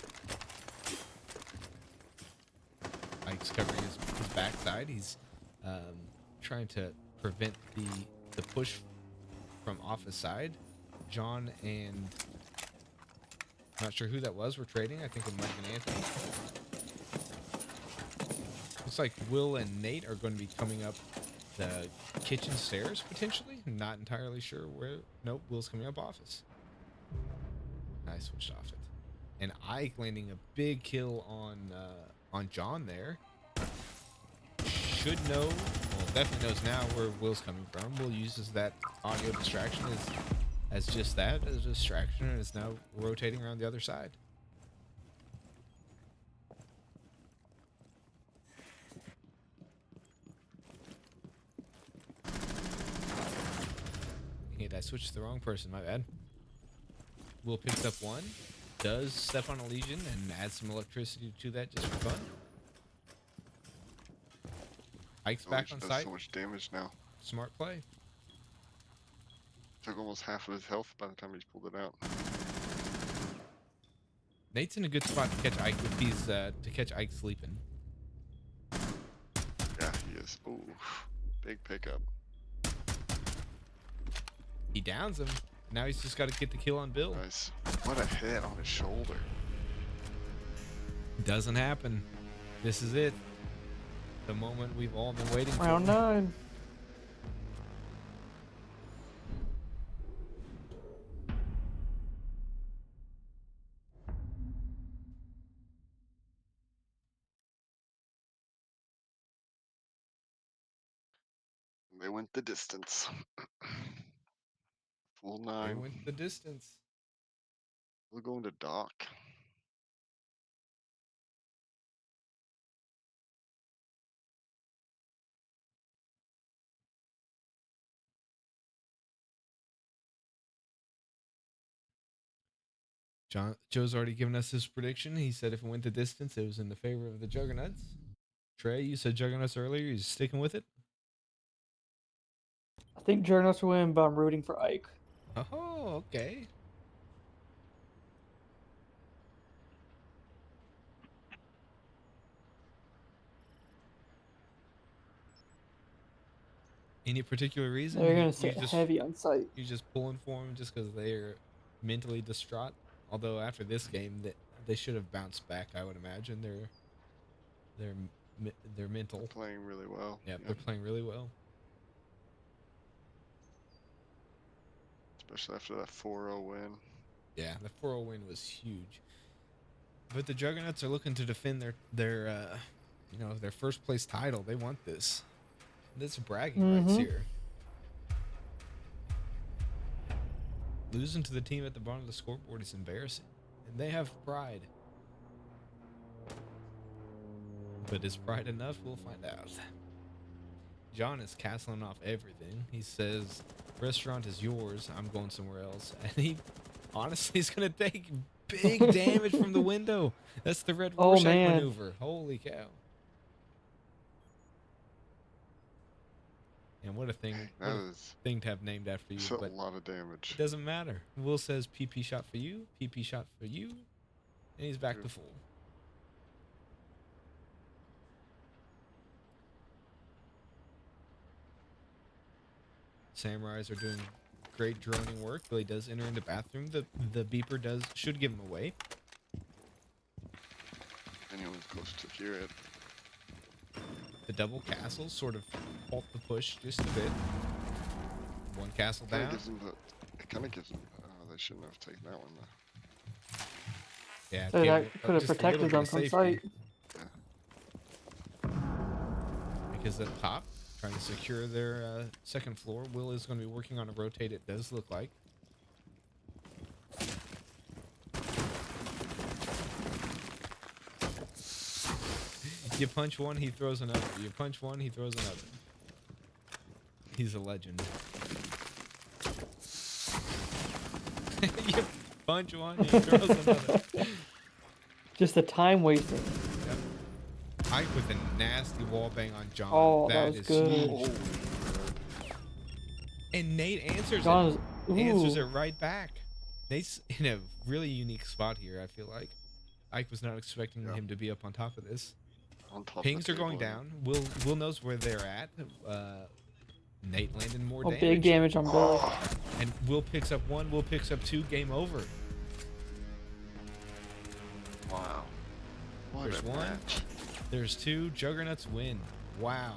Speaker 1: Ike's covering his backside. He's trying to prevent the push from off his side. John and not sure who that was. We're trading. I think it might have been Anthony. Looks like Will and Nate are going to be coming up the kitchen stairs potentially. Not entirely sure where. Nope, Will's coming up office. I switched off it. And Ike landing a big kill on John there. Should know, well, definitely knows now where Will's coming from. Will uses that audio distraction as just that, as a distraction, and is now rotating around the other side. Hey, I switched to the wrong person, my bad. Will picks up one, does step on a Legion and adds some electricity to that just for fun. Ike's back on
Speaker 4: Does
Speaker 1: site.
Speaker 4: so much damage now.
Speaker 1: Smart play.
Speaker 4: Took almost half of his health by the time he's pulled it out.
Speaker 1: Nate's in a good spot to catch Ike if he's to catch Ike sleeping.
Speaker 4: Yeah, he is. Ooh, big pickup.
Speaker 1: He downs him. Now he's just got to get the kill on Bill.
Speaker 4: Nice. What a hit on his shoulder.
Speaker 1: Doesn't happen. This is it. The moment we've all been waiting for.
Speaker 3: Round 9.
Speaker 4: They went the distance. Full
Speaker 1: They
Speaker 4: 9.
Speaker 1: went the distance.
Speaker 4: We're going to dock.
Speaker 1: Joe's already given us his prediction. He said if it went the distance, it was in the favor of the Juggernuts. Trey, you said Juggernuts earlier. You sticking with it?
Speaker 3: I think Juggernuts will win, but I'm rooting for Ike.
Speaker 1: Oh, okay. Any particular reason?
Speaker 3: They're gonna
Speaker 1: You
Speaker 3: sit
Speaker 1: just
Speaker 3: heavy on site.
Speaker 1: you just pulling for them just because they're mentally distraught. Although after this game, they should have bounced back. I would imagine they're they're
Speaker 4: They're
Speaker 1: mental.
Speaker 4: playing really well.
Speaker 1: Yeah,
Speaker 4: Yep.
Speaker 1: they're playing really well.
Speaker 4: Especially after that 4-0 win.
Speaker 1: Yeah, the 4-0 win was huge. But the Juggernauts are looking to defend their first place title. They want this. This bragging rights here. Losing to the team at the bottom of the scoreboard is embarrassing, and they have pride. But is pride enough? We'll find out. John is castling off everything. He says, "Restaurant is yours. I'm going somewhere else." And he honestly is going to take big damage from the window. That's the red
Speaker 3: Oh,
Speaker 1: Rorschach
Speaker 3: man.
Speaker 1: maneuver. Holy cow. And what a thing,
Speaker 4: That is
Speaker 1: thing to have named after you.
Speaker 4: a
Speaker 1: But
Speaker 4: lot of damage.
Speaker 1: it doesn't matter. Will says PP shot for you, PP shot for you, and he's back to full. Samurais are doing great droning work. Billy does enter into bathroom. The beeper should give him away.
Speaker 4: Anyone's close to hear it.
Speaker 1: The double castles sort of halt the push just a bit. One castle down.
Speaker 4: It kind of gives them. They shouldn't have taken that one though.
Speaker 1: Yeah,
Speaker 3: So that
Speaker 1: just
Speaker 3: could have
Speaker 1: a little
Speaker 3: protected
Speaker 1: bit
Speaker 3: them
Speaker 1: of
Speaker 3: from
Speaker 1: safety.
Speaker 3: sight.
Speaker 1: Because at top, trying to secure their second floor. Will is going to be working on a rotate, it does look like. You punch one, he throws another. You punch one, he throws another. He's a legend. You punch one, he throws another.
Speaker 3: Just the time wasting.
Speaker 1: Yep. Ike with a nasty wall bang on John.
Speaker 3: Oh, that was
Speaker 1: is
Speaker 3: good.
Speaker 1: huge. And Nate answers
Speaker 3: John
Speaker 1: answers it right back. Nate's in a really unique spot here, I feel like. Ike was not expecting him to be up on top of this. Pings are going down. Will knows where they're at. Nate landing more damage.
Speaker 3: Big damage on Billy.
Speaker 1: And Will picks up one. Will picks up two. Game over.
Speaker 4: Wow. What
Speaker 1: There's
Speaker 4: a
Speaker 1: one.
Speaker 4: match.
Speaker 1: There's two. Juggernuts win. Wow.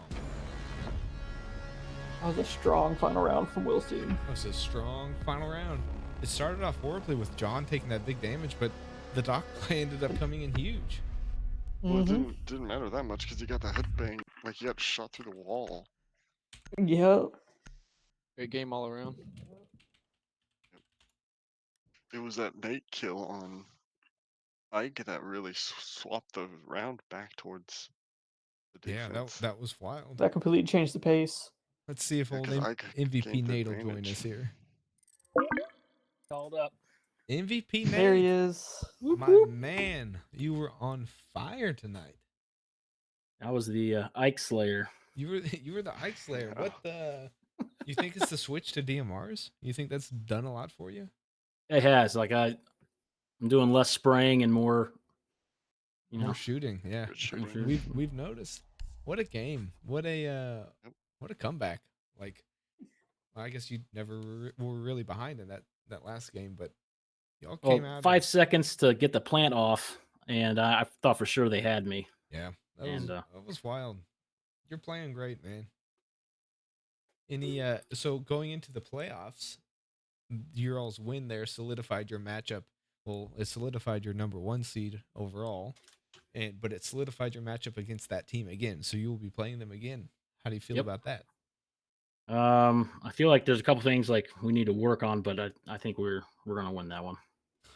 Speaker 3: That was a strong final round from Will's team.
Speaker 1: That was a strong final round. It started off horribly with John taking that big damage, but the dock play ended up coming in huge.
Speaker 4: Well, it didn't matter that much because he got the headbang, like he got shot through the wall.
Speaker 3: Yep.
Speaker 2: Great game all around.
Speaker 4: It was that Nate kill on Ike that really swapped the round back towards the defense.
Speaker 1: Yeah, that was wild.
Speaker 3: That completely changed the pace.
Speaker 1: Let's see if old
Speaker 4: 'cause Ike
Speaker 1: MVP
Speaker 4: gained the
Speaker 1: Nate will join
Speaker 4: advantage.
Speaker 1: us here.
Speaker 5: Called up.
Speaker 1: MVP Nate.
Speaker 3: There he is.
Speaker 1: My man, you were on fire tonight.
Speaker 5: I was the Ike Slayer.
Speaker 1: You were the Ike Slayer. What the? You think it's the switch to DMRs? You think that's done a lot for you?
Speaker 5: It has. Like I'm doing less spraying and more,
Speaker 1: More shooting. Yeah,
Speaker 4: Good shooting.
Speaker 1: we've noticed. What a game! What a comeback! Like, well, I guess you never were really behind in that last game, but y'all came out
Speaker 5: 5 seconds to get the plant off, and I thought for sure they had me.
Speaker 1: Yeah, that was wild. You're playing great, man. So going into the playoffs, your all's win there solidified your matchup. Well, it solidified your number 1 seed overall, but it solidified your matchup against that team again. So you will be playing them again. How do you feel about that?
Speaker 5: I feel like there's a couple things like we need to work on, but I think we're gonna win that one.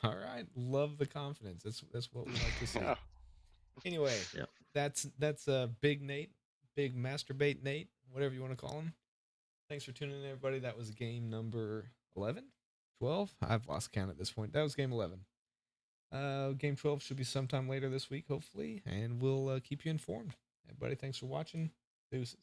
Speaker 1: All right, love the confidence. That's what we like to see.
Speaker 4: Yeah.
Speaker 1: Anyway,
Speaker 5: Yep.
Speaker 1: that's Big Nate, Big Masturbate Nate, whatever you want to call him. Thanks for tuning in, everybody. That was game number 11, 12. I've lost count at this point. That was game 11. Game 12 should be sometime later this week, hopefully, and we'll keep you informed. Everybody, thanks for watching. Deuces.